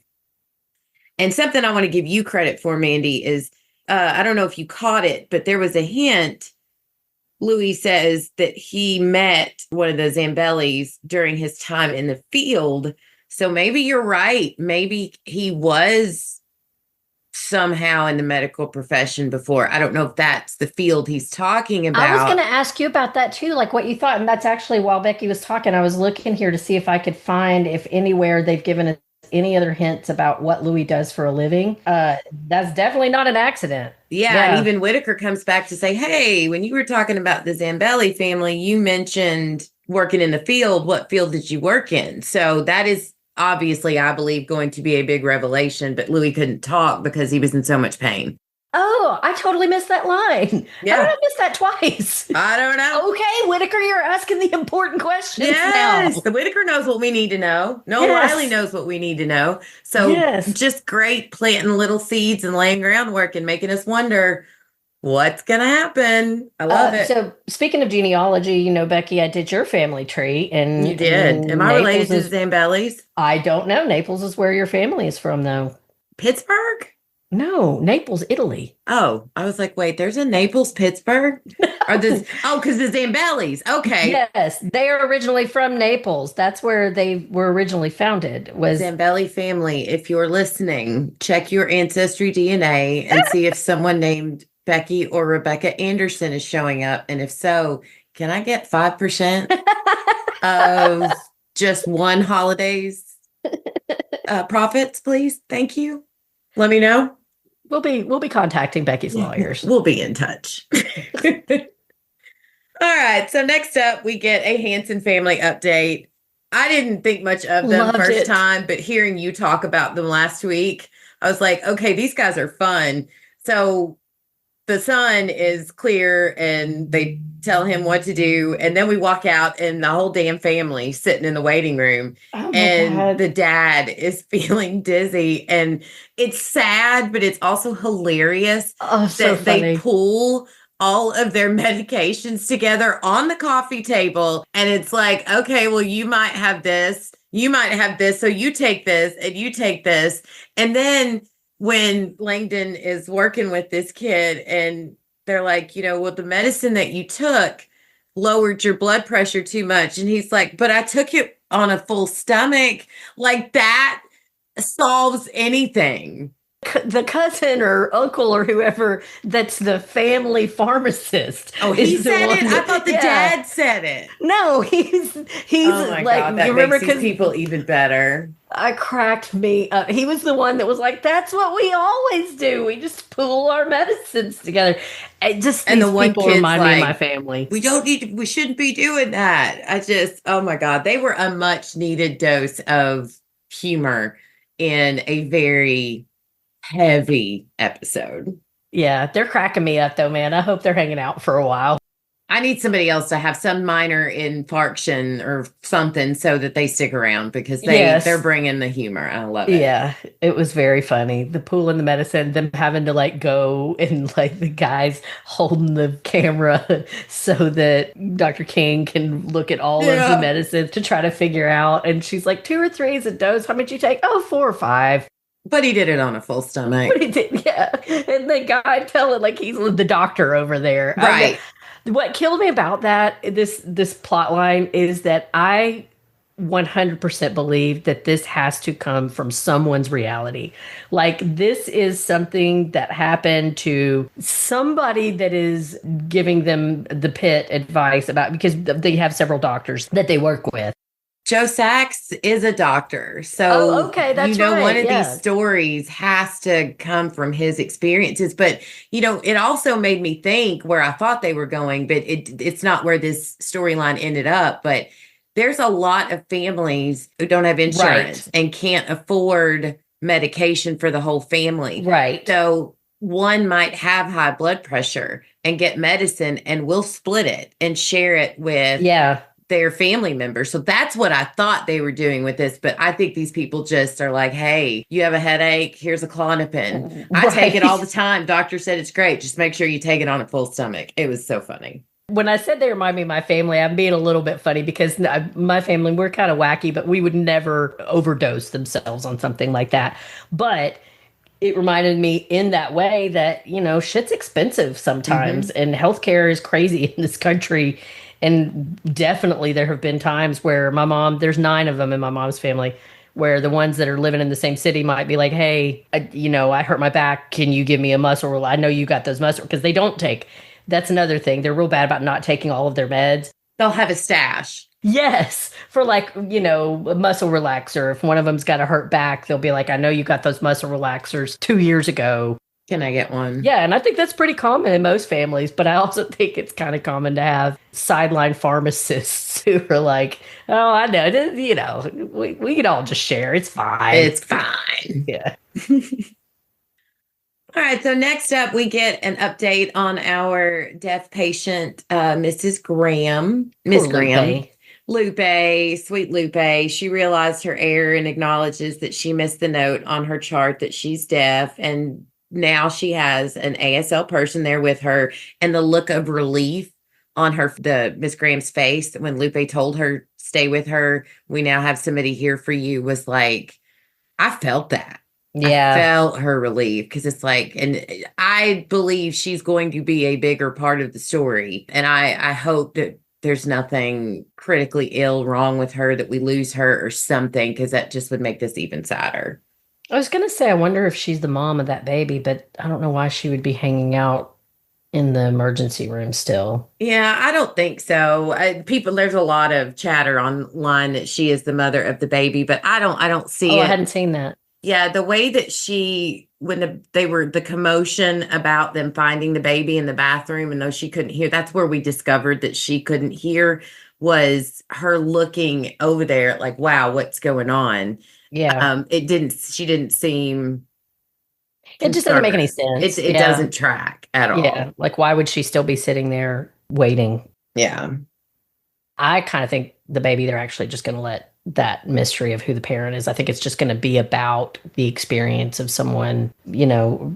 And something I want to give you credit for, Mandy, is, I don't know if you caught it, but there was a hint. Louis says that he met one of the Zambellis during his time in the field. So maybe you're right. Maybe he was somehow in the medical profession before. I don't know if that's the field he's talking about. I was going to ask you about that too, like what you thought. And that's actually, while Becky was talking, I was looking here to see if I could find if anywhere they've given us any other hints about what Louis does for a living. That's definitely not an accident. Yeah, and even Whitaker comes back to say, hey, when you were talking about the Zambelli family, you mentioned working in the field. What field did you work in? So that is obviously, I believe, going to be a big revelation, but Louis couldn't talk because he was in so much pain. Oh, I totally missed that line. Yeah. How did I miss that twice? I don't know. Okay, Whitaker, you're asking the important questions now. The Whitaker knows what we need to know. Noah Wiley knows what we need to know. So just great planting little seeds and laying groundwork and making us wonder what's going to happen. I love it. So speaking of genealogy, Becky, I did your family tree. And you did. Am I related to the Zambellis? I don't know. Naples is where your family is from, though. Pittsburgh? No, Naples, Italy. Oh, I was like, wait, there's a Naples, Pittsburgh? Because the Zambellis. Okay. Yes, they are originally from Naples. That's where they were originally founded. Was Zambelli family. If you're listening, check your ancestry DNA and see if someone named Becky or Rebecca Anderson is showing up. And if so, can I get 5% of just one holiday's profits, please? Thank you. Let me know. We'll be contacting Becky's lawyers. We'll be in touch. All right. So next up, we get a Hanson family update. I didn't think much of them first time, but hearing you talk about them last week, I was like, okay, these guys are fun. So the son is clear and they tell him what to do. And then we walk out and the whole damn family sitting in the waiting room. And God. The dad is feeling dizzy. And it's sad, but it's also hilarious that they pull all of their medications together on the coffee table. And it's like, okay, well, you might have this, you might have this. So you take this and you take this. And then when Langdon is working with this kid and they're like, well, the medicine that you took lowered your blood pressure too much. And he's like, but I took it on a full stomach. Like that solves anything. The cousin or uncle or whoever that's the family pharmacist. Oh, he is the said one it? I that- thought the yeah. dad said it. No, he's Oh my like, God, that you remember makes these because people even better. I cracked me up. He was the one that was like, "That's what we always do. We just pool our medicines together." It just And these the one people kid's remind me of like, my family. we shouldn't be doing that. Oh my God, they were a much needed dose of humor in a very heavy episode. Yeah, they're cracking me up though, man. I hope they're hanging out for a while. I need somebody else to have some minor infarction or something so that they stick around because Yes. they're bringing the humor. I love it. Yeah, it was very funny. The pool and the medicine, them having to like go and like the guys holding the camera so that Dr. King can look at all of Yeah. the medicine to try to figure out. And she's like, 2 or 3 is a dose. How much you take? Oh, 4 or 5. But he did it on a full stomach. But he did, yeah. And the guy telling like he's the doctor over there. Right. What killed me about this plot line is that I 100% believe that this has to come from someone's reality. Like this is something that happened to somebody that is giving them the Pitt advice about, because they have several doctors that they work with. Joe Sachs is a doctor. So, okay, that's one right, of yeah. these stories has to come from his experiences. But, it also made me think where I thought they were going, but it's not where this storyline ended up. But there's a lot of families who don't have insurance and can't afford medication for the whole family. Right. So one might have high blood pressure and get medicine, and we'll split it and share it with their family members. So that's what I thought they were doing with this. But I think these people just are like, hey, you have a headache, here's a Klonopin. I take it all the time. Doctor said it's great. Just make sure you take it on a full stomach. It was so funny. When I said they remind me of my family, I'm being a little bit funny because my family, we're kind of wacky, but we would never overdose themselves on something like that. But it reminded me in that way that, shit's expensive sometimes and healthcare is crazy in this country. And definitely there have been times where my mom, there's 9 of them in my mom's family, where the ones that are living in the same city might be like, hey, I hurt my back. Can you give me a muscle relaxer? I know you got those muscle, because they don't take. That's another thing. They're real bad about not taking all of their meds. They'll have a stash. Yes. For like, a muscle relaxer. If one of them's got a hurt back, they'll be like, I know you got those muscle relaxers 2 years ago. Can I get one? Yeah, and I think that's pretty common in most families, but I also think it's kind of common to have sideline pharmacists who are like, oh, I know, we can all just share. It's fine. It's fine. Yeah. All right, so next up, we get an update on our deaf patient, Mrs. Graham. Miss Graham. Lupe, sweet Lupe. She realized her error and acknowledges that she missed the note on her chart that she's deaf. And now she has an ASL person there with her. And the look of relief on the Miss Graham's face when Lupe told her, stay with her, we now have somebody here for you, was like, I felt that. Yeah. I felt her relief, because it's like, and I believe she's going to be a bigger part of the story. And I hope that there's nothing critically ill wrong with her, that we lose her or something, because that just would make this even sadder. I was going to say, I wonder if she's the mom of that baby, but I don't know why she would be hanging out in the emergency room still. Yeah, I don't think so. There's a lot of chatter online that she is the mother of the baby, but I don't see it. I hadn't seen that. Yeah, the way that the commotion about them finding the baby in the bathroom, and though she couldn't hear, that's where we discovered that she couldn't hear, was her looking over there like, wow, what's going on? Yeah. She didn't seem. It just doesn't make any sense. It doesn't track at all. Yeah. Like, why would she still be sitting there waiting? Yeah. I kind of think the baby, they're actually just going to let that mystery of who the parent is. I think it's just going to be about the experience of someone,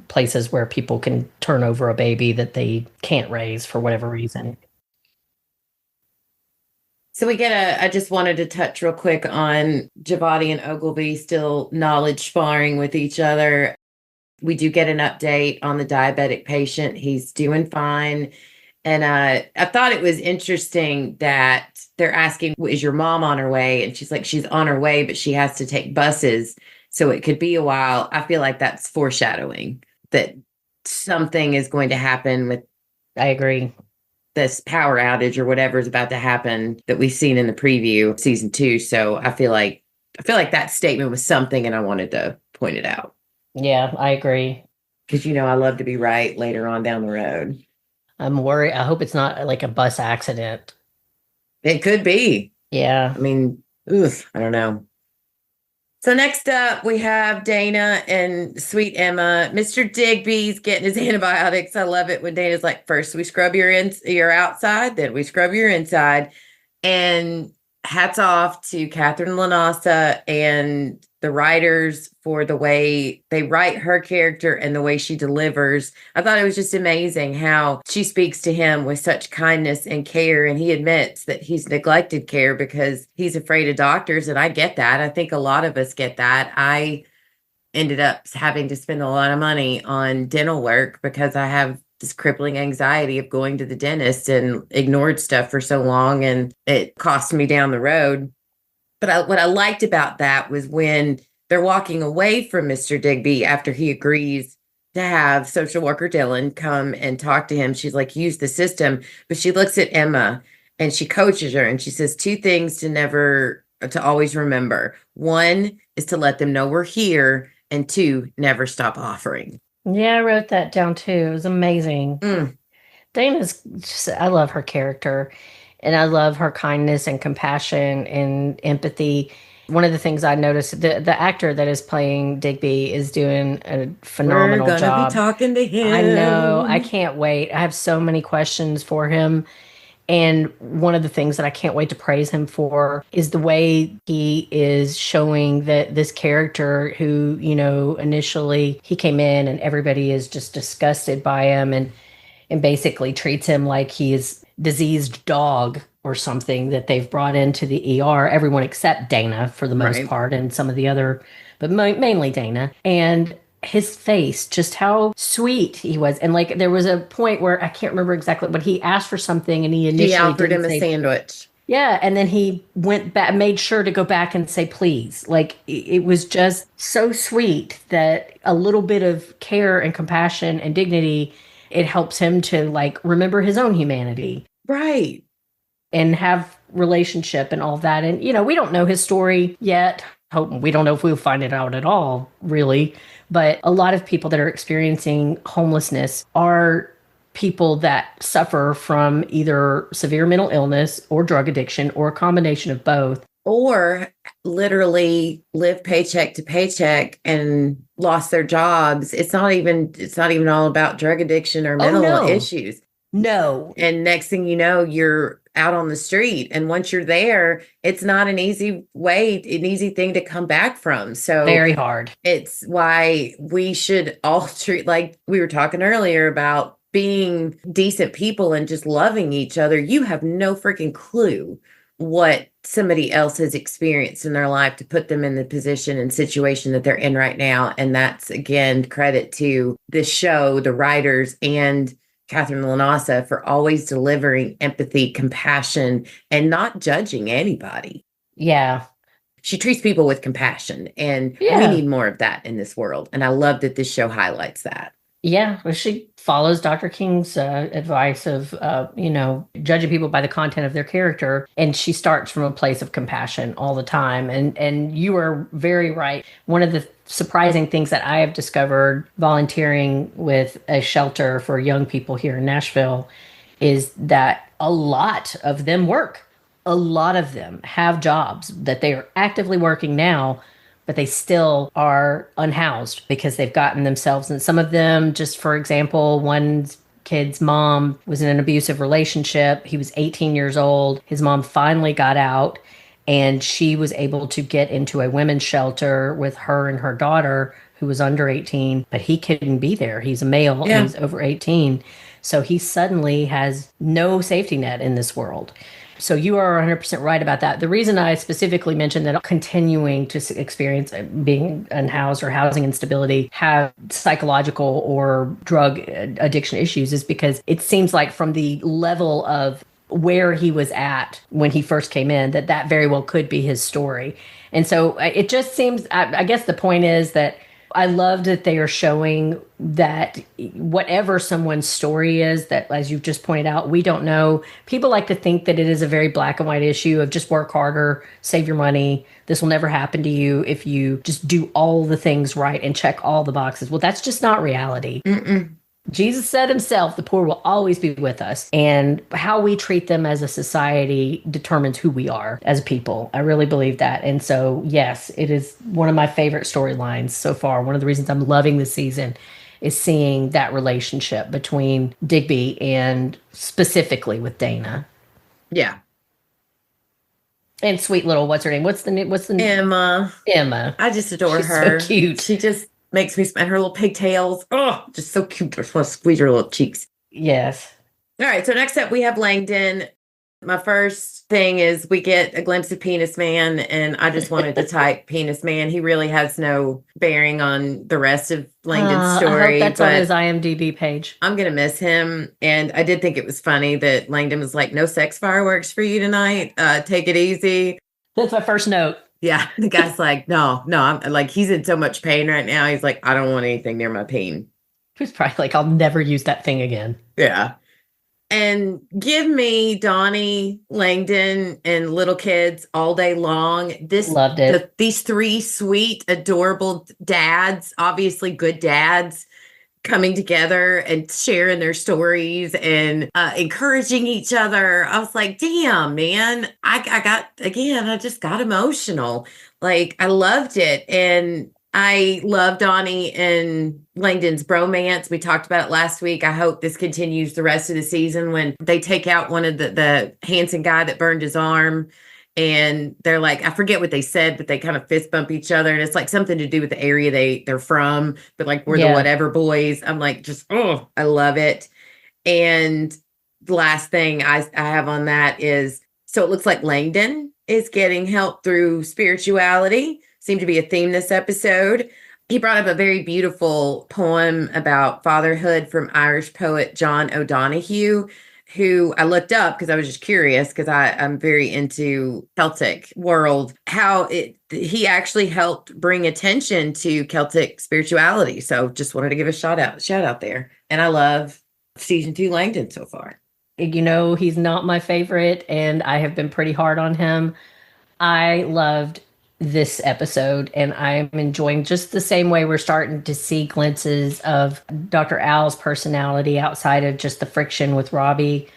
places where people can turn over a baby that they can't raise for whatever reason. So I just wanted to touch real quick on Javadi and Ogilvy still knowledge sparring with each other. We do get an update on the diabetic patient. He's doing fine. And I thought it was interesting that they're asking, is your mom on her way? And she's like, she's on her way, but she has to take buses. So it could be a while. I feel like that's foreshadowing that something is going to happen with I agree. this power outage or whatever is about to happen that we've seen in the preview of season 2. So I feel like that statement was something, and I wanted to point it out. Yeah, I agree. Because I love to be right later on down the road. I'm worried. I hope it's not like a bus accident. It could be. Yeah. I mean, I don't know. So next up, we have Dana and sweet Emma. Mr. Digby's getting his antibiotics. I love it when Dana's like, first we scrub your outside, then we scrub your inside. And hats off to Catherine Lanasa and the writers for the way they write her character and the way she delivers. I thought it was just amazing how she speaks to him with such kindness and care. And he admits that he's neglected care because he's afraid of doctors. And I get that. I think a lot of us get that. I ended up having to spend a lot of money on dental work because I have this crippling anxiety of going to the dentist and ignored stuff for so long, and it cost me down the road. But what I liked about that was when they're walking away from Mr. Digby after he agrees to have social worker Dylan come and talk to him. She's like, use the system. But she looks at Emma and she coaches her and she says 2 things to always remember. 1 is to let them know we're here, and 2, never stop offering. Yeah, I wrote that down too. It was amazing. Dana's I love her character, and I love her kindness and compassion and empathy. One of the things I noticed, the actor that is playing Digby is doing a phenomenal job. We're gonna be talking to him. I know. I can't wait. I have so many questions for him. And one of the things that I can't wait to praise him for is the way he is showing that this character who, initially he came in and everybody is just disgusted by him and basically treats him like he's diseased dog or something that they've brought into the ER, everyone except Dana for the most part, and some of the other, but mainly Dana. And his face, just how sweet he was. And like, there was a point where I can't remember exactly, but he asked for something and he initially offered him a sandwich. Yeah. And then he went back, made sure to go back and say, please. Like, it was just so sweet that a little bit of care and compassion and dignity, it helps him to like remember his own humanity. Right. And have relationship and all that. And, we don't know his story yet. We don't know if we'll find it out at all, really. But a lot of people that are experiencing homelessness are people that suffer from either severe mental illness or drug addiction or a combination of both. Or literally live paycheck to paycheck and lost their jobs. It's not even all about drug addiction or mental issues. No. And next thing you know, you're out on the street. And once you're there, it's not an easy thing to come back from. So very hard. It's why we should all treat, like we were talking earlier about being decent people and just loving each other. You have no freaking clue what somebody else has experienced in their life to put them in the position and situation that they're in right now. And that's, again, credit to this show, the writers, and Catherine Lanasa for always delivering empathy, compassion, and not judging anybody. Yeah. She treats people with compassion, and we need more of that in this world. And I love that this show highlights that. Yeah, well, she follows Dr. King's advice of, judging people by the content of their character. And she starts from a place of compassion all the time. And you are very right. One of the surprising things that I have discovered volunteering with a shelter for young people here in Nashville is that a lot of them work. A lot of them have jobs that they are actively working now, but they still are unhoused because they've gotten themselves, and some of them, just for example, one kid's mom was in an abusive relationship. He was 18 years old. His mom finally got out, and she was able to get into a women's shelter with her and her daughter, who was under 18, but he couldn't be there. He's a male and he's over 18. So he suddenly has no safety net in this world. So you are 100% right about that. The reason I specifically mentioned that continuing to experience being unhoused or housing instability, have psychological or drug addiction issues is because it seems like from the level of where he was at when he first came in, that very well could be his story. And so it just seems, I guess the point is that I love that they are showing that whatever someone's story is, that as you've just pointed out, we don't know. People like to think that it is a very black and white issue of just work harder, save your money. This will never happen to you if you just do all the things right and check all the boxes. Well, that's just not reality. Jesus said himself, the poor will always be with us. And how we treat them as a society determines who we are as people. I really believe that. And so, yes, it is one of my favorite storylines so far. One of the reasons I'm loving this season is seeing that relationship between Digby and specifically with Dana. Yeah. And sweet little, what's her name? What's the name? Emma. Emma. I just adore She's her. so cute. She just makes me smile. Her little pigtails. Oh, just so cute. I just want to squeeze her little cheeks. Yes. All right. So next up, we have Langdon. My first thing is we get a glimpse of Penis Man, and I just wanted to type Penis Man. He really has no bearing on the rest of Langdon's story. I hope that's on his IMDb page. I'm going to miss him. And I did think it was funny that Langdon was like, no sex fireworks for you tonight. Take it easy. That's my first note. Yeah. The guy's like, no, I'm like, he's in so much pain right now. He's like, I don't want anything near my pain. He was probably like, I'll never use that thing again. Yeah. And give me Donnie, Langdon, and little kids all day long. Loved it. These three sweet, adorable dads, obviously good dads, coming together and sharing their stories and encouraging each other. I was like, damn, man, I just got emotional. Like, I loved it. And I love Donnie and Langdon's bromance. We talked about it last week. I hope this continues the rest of the season when they take out one of the Hanson guy that burned his arm. And they're like, I forget what they said, but they kind of fist bump each other. And it's like something to do with the area they're from, but like we're the whatever boys. I'm like, I love it. And the last thing I have on that is, so it looks like Langdon is getting help through spirituality. Seemed to be a theme this episode. He brought up a very beautiful poem about fatherhood from Irish poet John O'Donoghue, who I looked up because I was just curious because I'm very into Celtic world, how he actually helped bring attention to Celtic spirituality. So just wanted to give a shout out there. And I love season 2 Langdon so far. You know, he's not my favorite and I have been pretty hard on him. I loved this episode and I'm enjoying just the same way we're starting to see glimpses of Dr. Al's personality outside of just the friction with Robbie.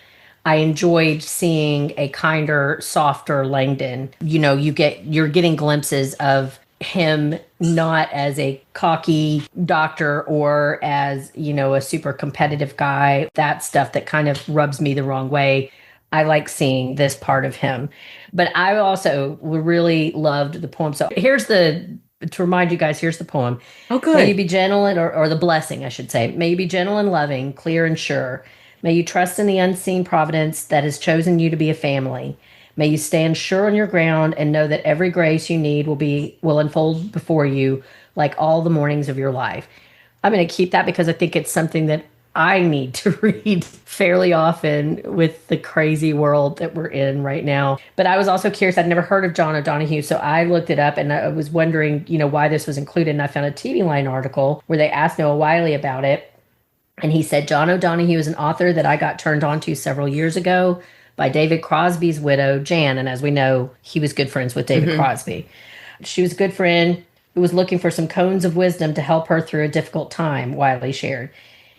I enjoyed seeing a kinder, softer Langdon. You know, you're getting glimpses of him not as a cocky doctor or as, you know, a super competitive guy. That stuff that kind of rubs me the wrong way. I like seeing this part of him. But I also really loved the poem. So to remind you guys, here's the poem. Oh, good. May you be gentle or the blessing, I should say. May you be gentle and loving, clear and sure. May you trust in the unseen providence that has chosen you to be a family. May you stand sure on your ground and know that every grace you need will unfold before you like all the mornings of your life. I'm going to keep that because I think it's something that I need to read fairly often with the crazy world that we're in right now. But I was also curious. I'd never heard of John O'Donoghue. So I looked it up and I was wondering, you know, why this was included. And I found a TV Line article where they asked Noah Wiley about it. And he said, John O'Donoghue is an author that I got turned on to several years ago by David Crosby's widow, Jan. And as we know, he was good friends with David Crosby. She was a good friend who was looking for some cones of wisdom to help her through a difficult time, Wiley shared.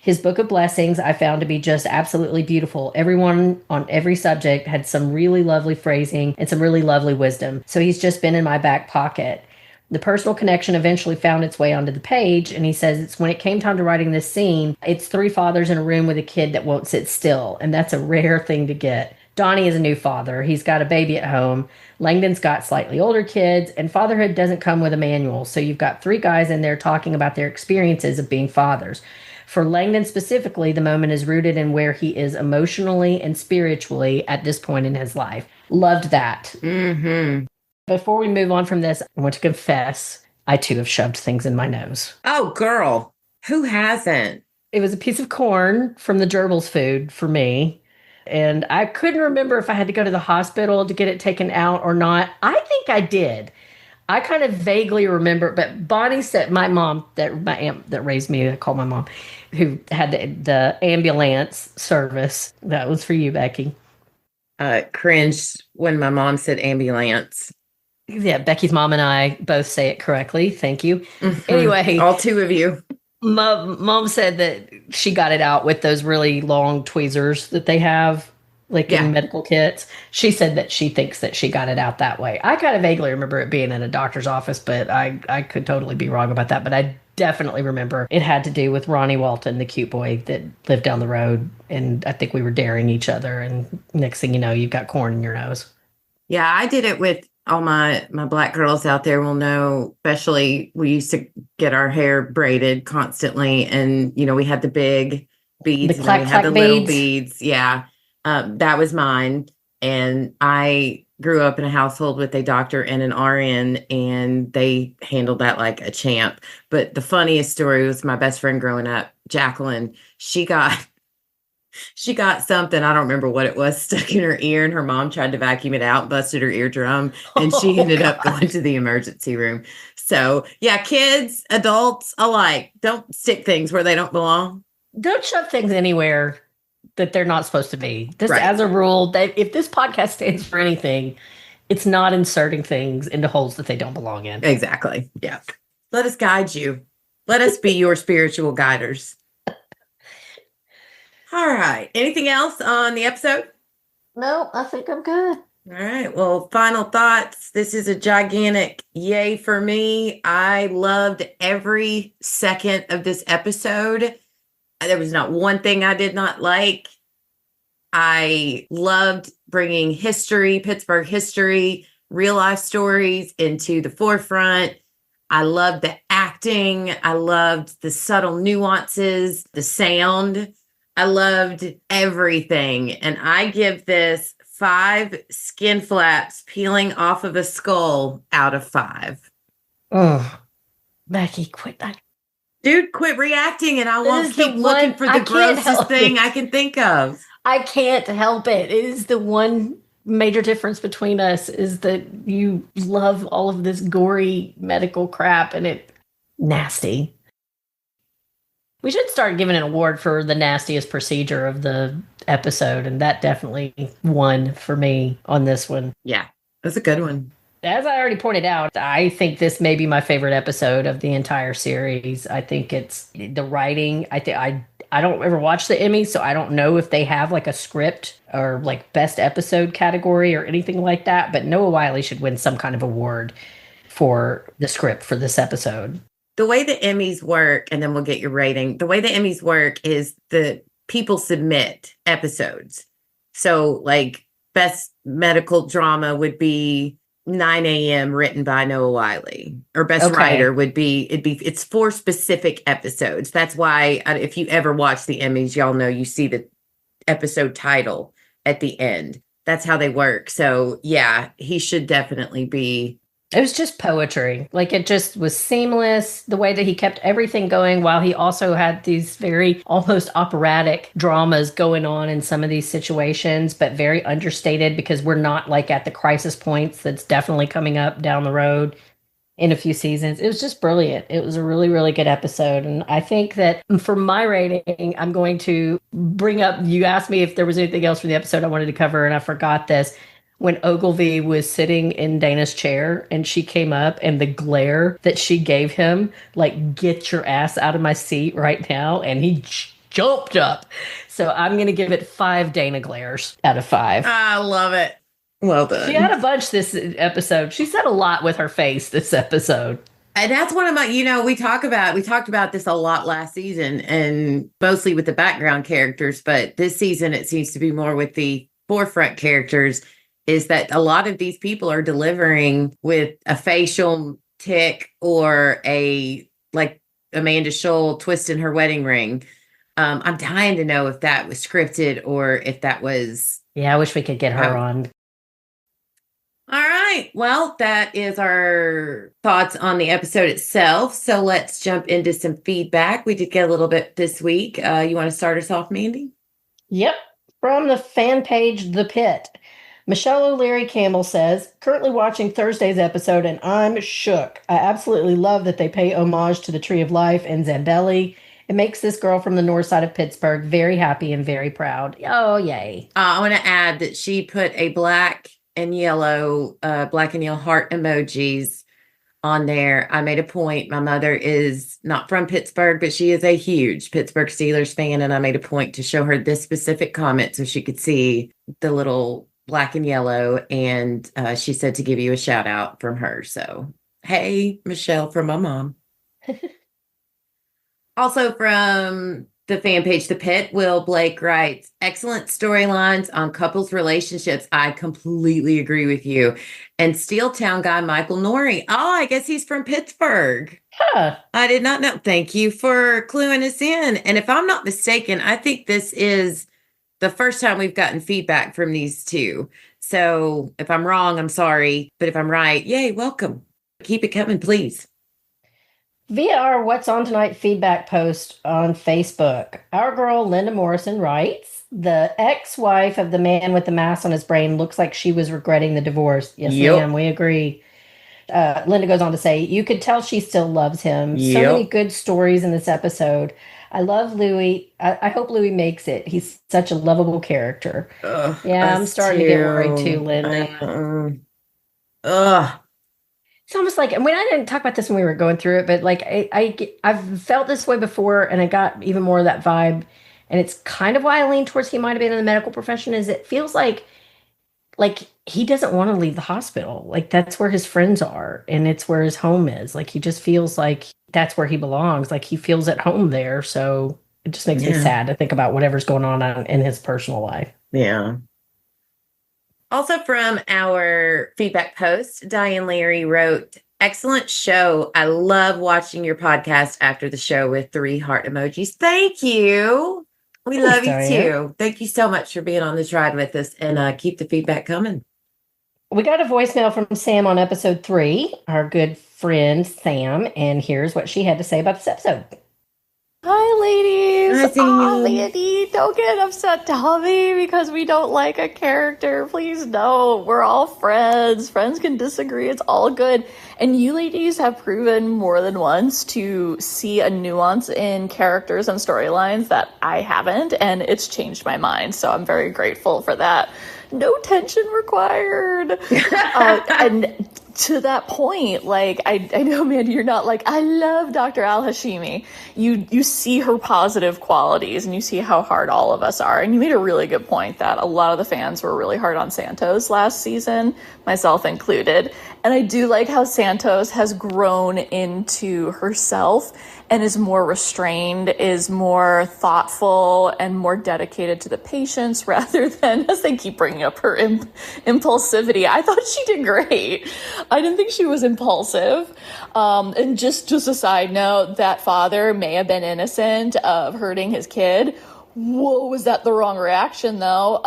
His book of blessings I found to be just absolutely beautiful. Everyone on every subject had some really lovely phrasing and some really lovely wisdom. So he's just been in my back pocket. The personal connection eventually found its way onto the page, and he says it's when it came time to writing this scene, it's 3 fathers in a room with a kid that won't sit still, and that's a rare thing to get. Donnie is a new father. He's got a baby at home. Langdon's got slightly older kids, and fatherhood doesn't come with a manual. So you've got 3 guys in there talking about their experiences of being fathers. For Langdon specifically, the moment is rooted in where he is emotionally and spiritually at this point in his life. Loved that. Mm-hmm. Before we move on from this, I want to confess, I too have shoved things in my nose. Oh, girl. Who hasn't? It was a piece of corn from the gerbil's food for me. And I couldn't remember if I had to go to the hospital to get it taken out or not. I think I did. I kind of vaguely remember, but Bonnie said, my mom, my aunt that raised me, I call my mom, who had the ambulance service. That was for you, Becky. Cringed when my mom said ambulance. Yeah, Becky's mom and I both say it correctly. Thank you. Anyway, all two of you. My mom said that she got it out with those really long tweezers that they have, like in medical kits. She said that she thinks that she got it out that way. I kind of vaguely remember it being in a doctor's office, but I could totally be wrong about that. But I definitely remember it had to do with Ronnie Walton, the cute boy that lived down the road. And I think we were daring each other. And next thing you know, you've got corn in your nose. Yeah, I did it with all my Black girls out there will know, especially we used to get our hair braided constantly. And, you know, we had the big beads and then we had the little beads. Yeah. That was mine. And I grew up in a household with a doctor and an RN, and they handled that like a champ. But the funniest story was my best friend growing up, Jacqueline. She got something, I don't remember what it was, stuck in her ear, and her mom tried to vacuum it out, busted her eardrum, and she ended up going to the emergency room. So yeah, kids, adults alike, don't stick things where they don't belong. Don't shove things anywhere that they're not supposed to be. Just as a rule, that if this podcast stands for anything, it's not inserting things into holes that they don't belong in. Exactly. Yeah. Let us guide you. Let us be your spiritual guiders. All right. Anything else on the episode? No, I think I'm good. All right. Well, final thoughts. This is a gigantic yay for me. I loved every second of this episode. There was not one thing I did not like. I loved bringing history, Pittsburgh history, real life stories into the forefront. I loved the acting. I loved the subtle nuances, the sound. I loved everything. And I give this 5 skin flaps peeling off of a skull out of 5. Oh, Becky, quit that. Dude, quit reacting and I won't keep looking for the grossest thing I can think of. I can't help it. It is the one major difference between us is that you love all of this gory medical crap and it nasty. We should start giving an award for the nastiest procedure of the episode, and that definitely won for me on this one. Yeah, that's a good one. As I already pointed out, I think this may be my favorite episode of the entire series. I think it's the writing. I don't ever watch the Emmys, so I don't know if they have like a script or like best episode category or anything like that. But Noah Wyle should win some kind of award for the script for this episode. The way the Emmys work, and then we'll get your rating. The way the Emmys work is the people submit episodes. So like best medical drama would be 9 a.m. written by Noah Wyle, or best writer would be, it's 4 specific episodes. That's why if you ever watch the Emmys, y'all know you see the episode title at the end. That's how they work. So yeah, he should definitely be. It was just poetry. Like it just was seamless, the way that he kept everything going while he also had these very almost operatic dramas going on in some of these situations, but very understated because we're not like at the crisis points that's definitely coming up down the road in a few seasons. It was just brilliant. It was a really, really good episode. And I think that for my rating, I'm going to bring up, you asked me if there was anything else from the episode I wanted to cover, and I forgot this. When Ogilvy was sitting in Dana's chair and she came up and the glare that she gave him, like, get your ass out of my seat right now. And he jumped up. So I'm going to give it 5 Dana glares out of 5. I love it. Well done. She had a bunch this episode. She said a lot with her face this episode. And that's one of my, we talked about this a lot last season and mostly with the background characters. But this season, it seems to be more with the forefront characters. Is that a lot of these people are delivering with a facial tic or a like Amanda Scholl twisting her wedding ring. I'm dying to know if that was scripted or if that was. Yeah, I wish we could get her on. All right. Well, that is our thoughts on the episode itself. So let's jump into some feedback. We did get a little bit this week. You want to start us off, Mandy? Yep. From the fan page, The Pitt. Michelle O'Leary Campbell says, currently watching Thursday's episode and I'm shook. I absolutely love that they pay homage to the Tree of Life and Zambelli. It makes this girl from the north side of Pittsburgh very happy and very proud. Oh, yay. I want to add that she put a black and yellow heart emojis on there. I made a point. My mother is not from Pittsburgh, but she is a huge Pittsburgh Steelers fan. And I made a point to show her this specific comment so she could see the little black and yellow. And she said to give you a shout out from her. So, hey, Michelle, from my mom. Also from the fan page, The Pit, Will Blake writes, excellent storylines on couples relationships. I completely agree with you. And Steeltown guy, Michael Norrie. Oh, I guess he's from Pittsburgh. Huh. I did not know. Thank you for cluing us in. And if I'm not mistaken, I think this is the first time we've gotten feedback from these two. So if I'm wrong, I'm sorry. But if I'm right, yay, welcome. Keep it coming, please. Via our What's On Tonight feedback post on Facebook, our girl Linda Morrison writes, the ex-wife of the man with the mass on his brain looks like she was regretting the divorce. Yes, ma'am, we agree. Linda goes on to say, you could tell she still loves him. So many good stories in this episode. I love Louis. I hope Louis makes it. He's such a lovable character. Yeah, I'm starting to get worried too, Linda. It's almost like, I mean, I didn't talk about this when we were going through it, but like I've felt this way before, and I got even more of that vibe. And it's kind of why I lean towards he might have been in the medical profession. Is it feels like he doesn't want to leave the hospital. Like that's where his friends are, and it's where his home is. Like he just feels like that's where he belongs. Like he feels at home there. So it just makes me sad to think about whatever's going on in his personal life. Yeah. Also from our feedback post, Diane Leary wrote, excellent show. I love watching your podcast after the show with 3 heart emojis. Thank you. We love you too. Thank you so much for being on this ride with us, and keep the feedback coming. We got a voicemail from Sam on episode 3, our good friend Sam, and here's what she had to say about this episode. Hi, ladies. Hi, Sam. Mandy, don't get upset, Tommy, because we don't like a character. Please don't. We're all friends. Friends can disagree. It's all good. And you ladies have proven more than once to see a nuance in characters and storylines that I haven't, and it's changed my mind. So I'm very grateful for that. No tension required. And to that point, like, I know, Mandy, you're not like, I love Dr. Al-Hashimi. You see her positive qualities, and you see how hard all of us are. And you made a really good point that a lot of the fans were really hard on Santos last season, myself included. And I do like how Santos has grown into herself and is more restrained, is more thoughtful, and more dedicated to the patients rather than, as they keep bringing up, her impulsivity. I thought she did great. I didn't think she was impulsive. And just a side note, that father may have been innocent of hurting his kid. Whoa, was that the wrong reaction, though?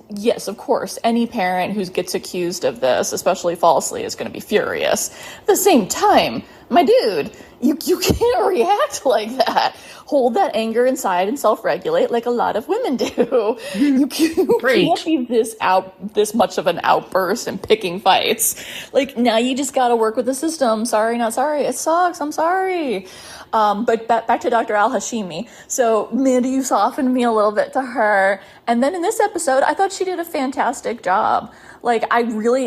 Yes, of course, any parent who gets accused of this, especially falsely, is going to be furious. At the same time, my dude, you can't react like that. Hold that anger inside and self-regulate like a lot of women do. You can't be this much of an outburst and picking fights. Like, now you just got to work with the system. Sorry, not sorry. It sucks. I'm sorry. But back to Dr. Al-Hashimi. So, Mandy, you softened me a little bit to her. And then in this episode, I thought she did a fantastic job. Like,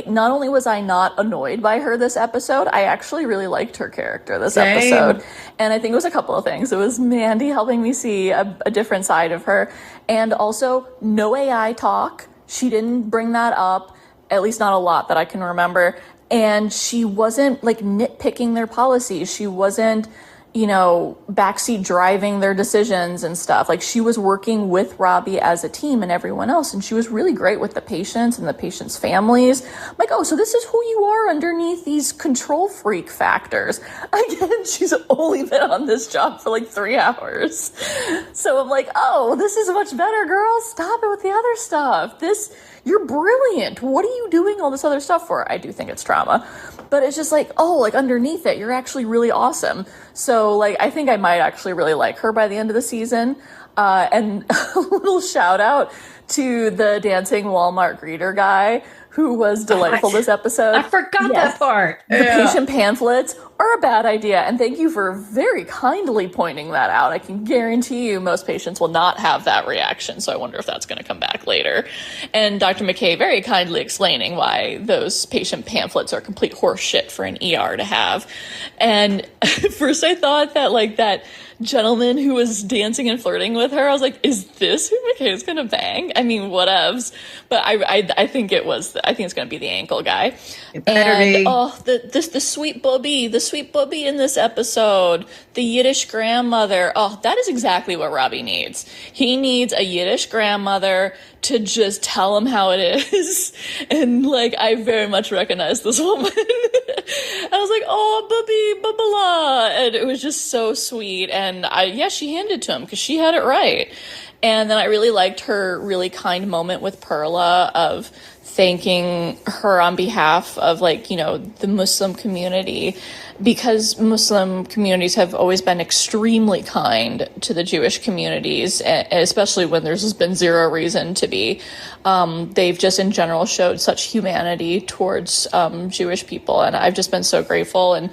not only was I not annoyed by her this episode, I actually really liked her character this episode. And I think it was a couple of things. It was Mandy helping me see a different side of her. And also, no AI talk. She didn't bring that up, at least not a lot that I can remember. And she wasn't, like, nitpicking their policies. She wasn't, backseat driving their decisions and stuff. Like, she was working with Robbie as a team and everyone else, and she was really great with the patients and the patients' families. I'm like, oh, so this is who you are underneath these control freak factors. Again, she's only been on this job for like 3 hours. So I'm like, oh, this is much better, girl. Stop it with the other stuff. You're brilliant. What are you doing all this other stuff for? I do think it's trauma. But it's just like, oh, like underneath it, you're actually really awesome. So like, I think I might actually really like her by the end of the season. And a little shout out to the dancing Walmart greeter guy who was delightful this episode. I forgot that part. The patient pamphlets are a bad idea. And thank you for very kindly pointing that out. I can guarantee you most patients will not have that reaction. So I wonder if that's going to come back later. And Dr. McKay very kindly explaining why those patient pamphlets are complete horse shit for an ER to have. And at first I thought that like that gentleman who was dancing and flirting with her, I was like, is this who McKay's gonna bang? I mean, whatevs. But I think it's gonna be the ankle guy. It better be. Oh, the sweet bubby in this episode, the Yiddish grandmother. Oh, that is exactly what Robbie needs. He needs a Yiddish grandmother to just tell him how it is. And like, I very much recognize this woman. I was like, oh, bubby, babala. And it was just so sweet. And she handed it to him because she had it right. And then I really liked her really kind moment with Perla of thanking her on behalf of the Muslim community, because Muslim communities have always been extremely kind to the Jewish communities, especially when there's just been zero reason to be. They've just in general showed such humanity towards Jewish people, and I've just been so grateful. And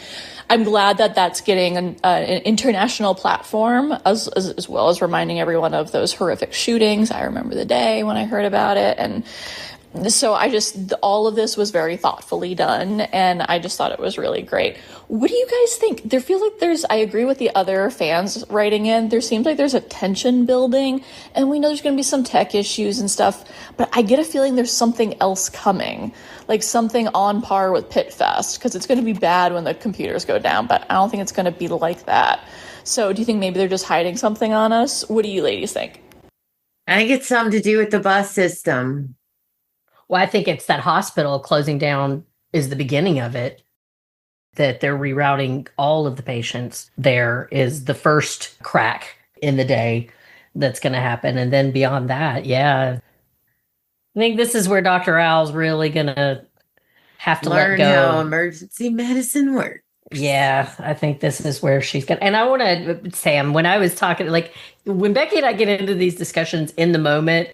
I'm glad that that's getting an international platform, as well as reminding everyone of those horrific shootings. I remember the day when I heard about it, and so all of this was very thoughtfully done, and I just thought it was really great. What do you guys think? There feels like I agree with the other fans writing in, there seems like there's a tension building, and we know there's going to be some tech issues and stuff, but I get a feeling there's something else coming, like something on par with Pitt Fest, because it's going to be bad when the computers go down, but I don't think it's going to be like that. So do you think maybe they're just hiding something on us? What do you ladies think? I think it's something to do with the bus system. Well, I think it's that hospital closing down is the beginning of it, that they're rerouting all of the patients there is the first crack in the day that's going to happen. And then beyond that, I think this is where Dr. Al's really going to have to learn let go. how emergency medicine works. Yeah, I think this is where she's going to. And I want to, Sam, when I was talking, like when Becky and I get into these discussions in the moment,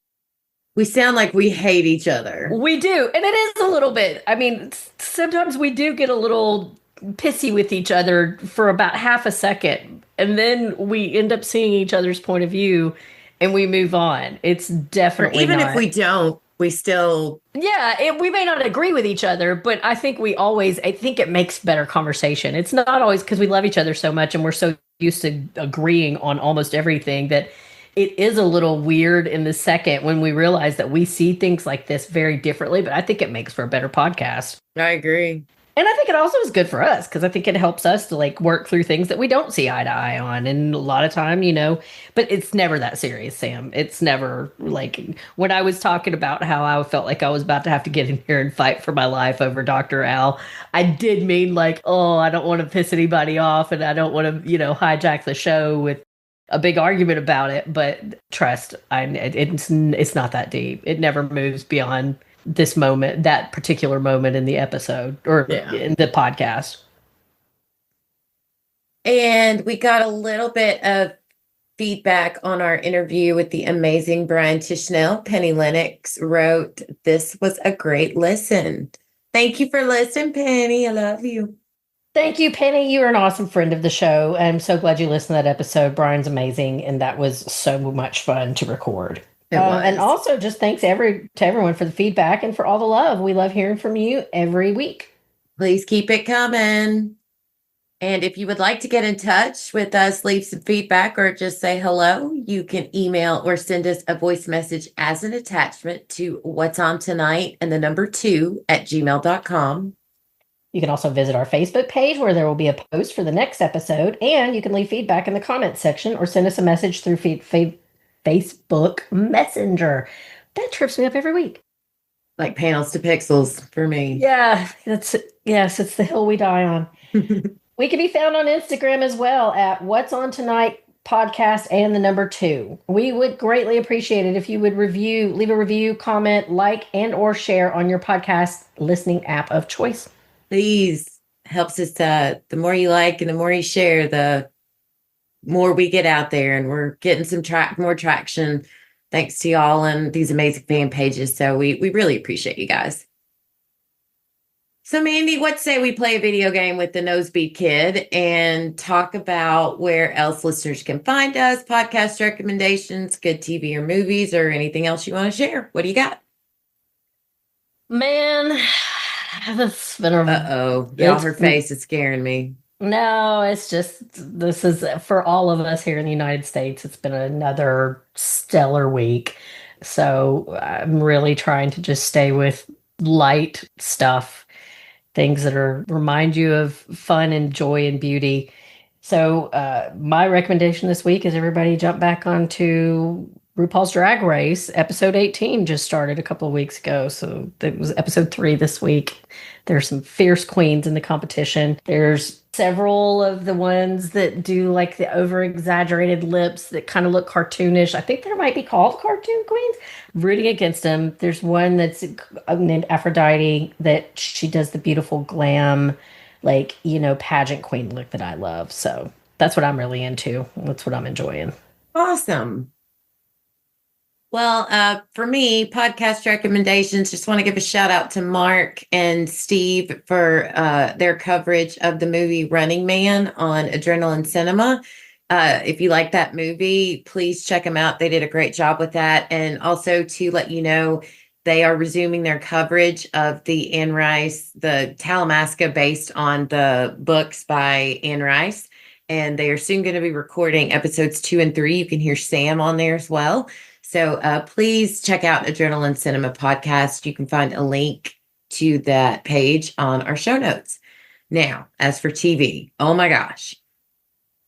we sound like we hate each other. We do. And it is a little bit. I mean, sometimes we do get a little pissy with each other for about half a second. And then we end up seeing each other's point of view and we move on. It's definitely even if we don't, we still. Yeah, we may not agree with each other, but I think it makes better conversation. It's not always because we love each other so much and we're so used to agreeing on almost everything that it is a little weird in the second when we realize that we see things like this very differently, but I think it makes for a better podcast. I agree. And I think it also is good for us because I think it helps us to work through things that we don't see eye to eye on. And a lot of time, but it's never that serious, Sam. It's never like when I was talking about how I felt like I was about to have to get in here and fight for my life over Dr. Al. I did mean I don't want to piss anybody off and I don't want to, hijack the show with a big argument about it, but trust, it's not that deep. It never moves beyond this moment, that particular moment in the episode or in the podcast. And we got a little bit of feedback on our interview with the amazing Brian Tishnell. Penny Lennox wrote, "This was a great listen." Thank you for listening, Penny. I love you. Thank you, Penny. You're an awesome friend of the show. I'm so glad you listened to that episode. Brian's amazing, and that was so much fun to record. And also, just thanks to everyone for the feedback and for all the love. We love hearing from you every week. Please keep it coming. And if you would like to get in touch with us, leave some feedback or just say hello, you can email or send us a voice message as an attachment to what's on tonight and the number 2 @gmail.com. You can also visit our Facebook page where there will be a post for the next episode, and you can leave feedback in the comments section or send us a message through Facebook Messenger. That trips me up every week. Like panels to pixels for me. Yeah, it's the hill we die on. We can be found on Instagram as well at What's On Tonight podcast and the number 2. We would greatly appreciate it if you would leave a review, comment, like, and or share on your podcast listening app of choice. Please, helps us. The more you like and the more you share, the more we get out there, and we're getting some more traction thanks to y'all and these amazing fan pages. So we really appreciate you guys. So Mandy, what say we play a video game with the Nosebleed Kid and talk about where else listeners can find us, podcast recommendations, good TV or movies, or anything else you want to share? What do you got? Man, this been a y'all, her face is scaring me. No, it's just, this is for all of us here in the United States. It's been another stellar week. So I'm really trying to just stay with light stuff, things that remind you of fun and joy and beauty. So my recommendation this week is everybody jump back onto RuPaul's Drag Race. Episode 18 just started a couple of weeks ago. So it was episode 3 this week. There's some fierce queens in the competition. There's several of the ones that do like the over-exaggerated lips that kind of look cartoonish. I think they might be called cartoon queens. Rooting against them. There's one that's named Aphrodite that she does the beautiful glam, like, pageant queen look that I love. So that's what I'm really into. That's what I'm enjoying. Awesome. Well, for me, podcast recommendations, just want to give a shout out to Mark and Steve for their coverage of the movie Running Man on Adrenaline Cinema. If you like that movie, please check them out. They did a great job with that. And also to let you know, they are resuming their coverage of the Anne Rice, the Talamasca based on the books by Anne Rice. And they are soon going to be recording episodes 2 and 3. You can hear Sam on there as well. So please check out Adrenaline Cinema Podcast. You can find a link to that page on our show notes. Now, as for TV, oh my gosh.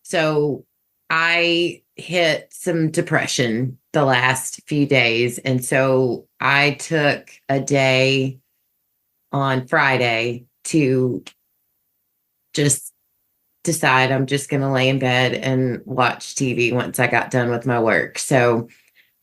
So I hit some depression the last few days. And so I took a day on Friday to just decide I'm just going to lay in bed and watch TV once I got done with my work. So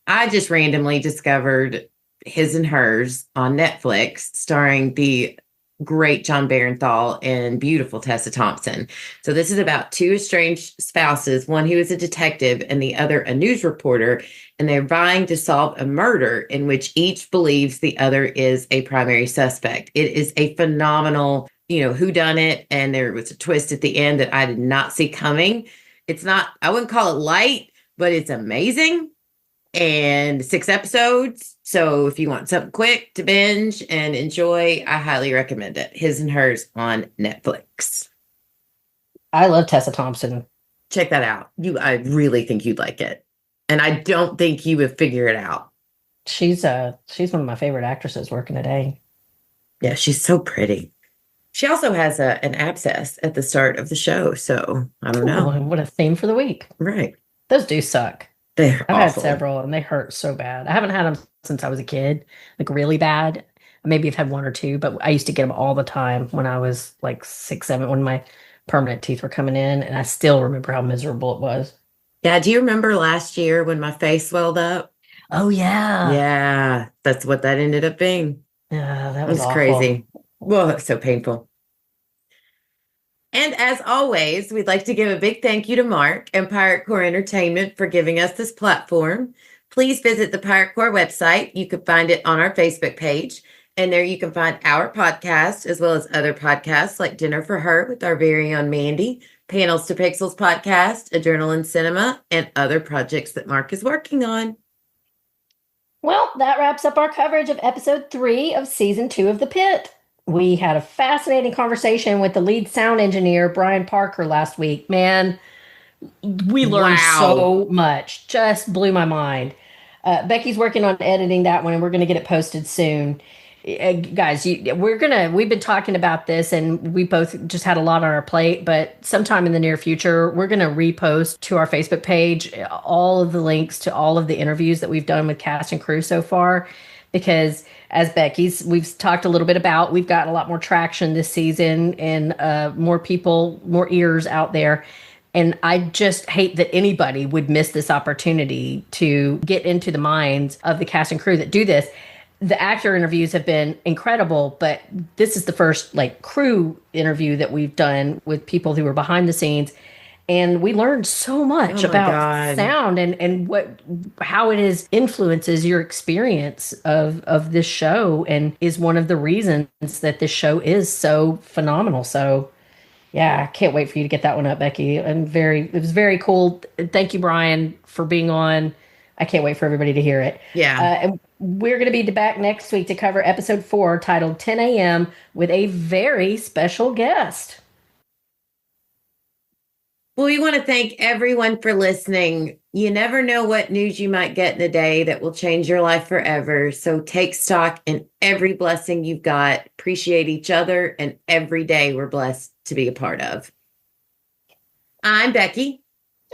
I just randomly discovered His and Hers on Netflix, starring the great John Barenthal and beautiful Tessa Thompson. So this is about 2 estranged spouses, one who is a detective and the other a news reporter, and they're vying to solve a murder in which each believes the other is a primary suspect. It is a phenomenal, whodunit, and there was a twist at the end that I did not see coming. It's not, I wouldn't call it light, but it's amazing. And 6 episodes. So if you want something quick to binge and enjoy, I highly recommend it. His and Hers on Netflix. I love Tessa Thompson. Check that out. I really think you'd like it. And I don't think you would figure it out. She's one of my favorite actresses working today. Yeah, she's so pretty. She also has an abscess at the start of the show. So I don't know. What a theme for the week. Right. Those do suck. They're I've awful. had several and they hurt so bad. I haven't had them since I was a kid, like really bad. Maybe I've had 1 or 2, but I used to get them all the time when I was like 6, 7, when my permanent teeth were coming in. And I still remember how miserable it was. Yeah. Do you remember last year when my face swelled up? Oh, yeah. Yeah. That's what that ended up being. Yeah, that It was was awful. crazy. Well, it's so painful. And as always, we'd like to give a big thank you to Mark and Pirate Core Entertainment for giving us this platform. Please visit the Pirate Core website. You can find it on our Facebook page. And there you can find our podcast, as well as other podcasts like Dinner for Her with our very own Mandy, Panels to Pixels podcast, Adrenaline Cinema, and other projects that Mark is working on. Well, that wraps up our coverage of episode 3 of season 2 of The Pit. We had a fascinating conversation with the lead sound engineer, Brian Parker, last week. Man, we learned so much. Just blew my mind. Becky's working on editing that one, and we're going to get it posted soon. Guys, we've been talking about this, and we both just had a lot on our plate, but sometime in the near future, we're going to repost to our Facebook page all of the links to all of the interviews that we've done with cast and crew so far, because as we've talked a little bit about, we've gotten a lot more traction this season, and more people, more ears out there. And I just hate that anybody would miss this opportunity to get into the minds of the cast and crew that do this. The actor interviews have been incredible, but this is the first like crew interview that we've done with people who were behind the scenes. And we learned so much about sound and how it influences your experience of this show, and is one of the reasons that this show is so phenomenal. So yeah, I can't wait for you to get that one up, Becky. It was very cool. Thank you, Brian, for being on. I can't wait for everybody to hear it. Yeah. And we're going to be back next week to cover episode 4, titled 10 a.m., with a very special guest. Well, we want to thank everyone for listening. You never know what news you might get in a day that will change your life forever. So take stock in every blessing you've got. Appreciate each other, and every day we're blessed to be a part of. I'm Becky.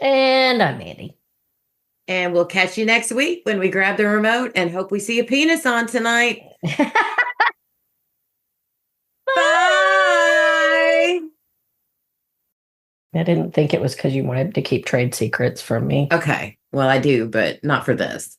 And I'm Mandy. And we'll catch you next week when we grab the remote and hope we see a penis on tonight. Bye. I didn't think it was because you wanted to keep trade secrets from me. Okay. Well, I do, but not for this.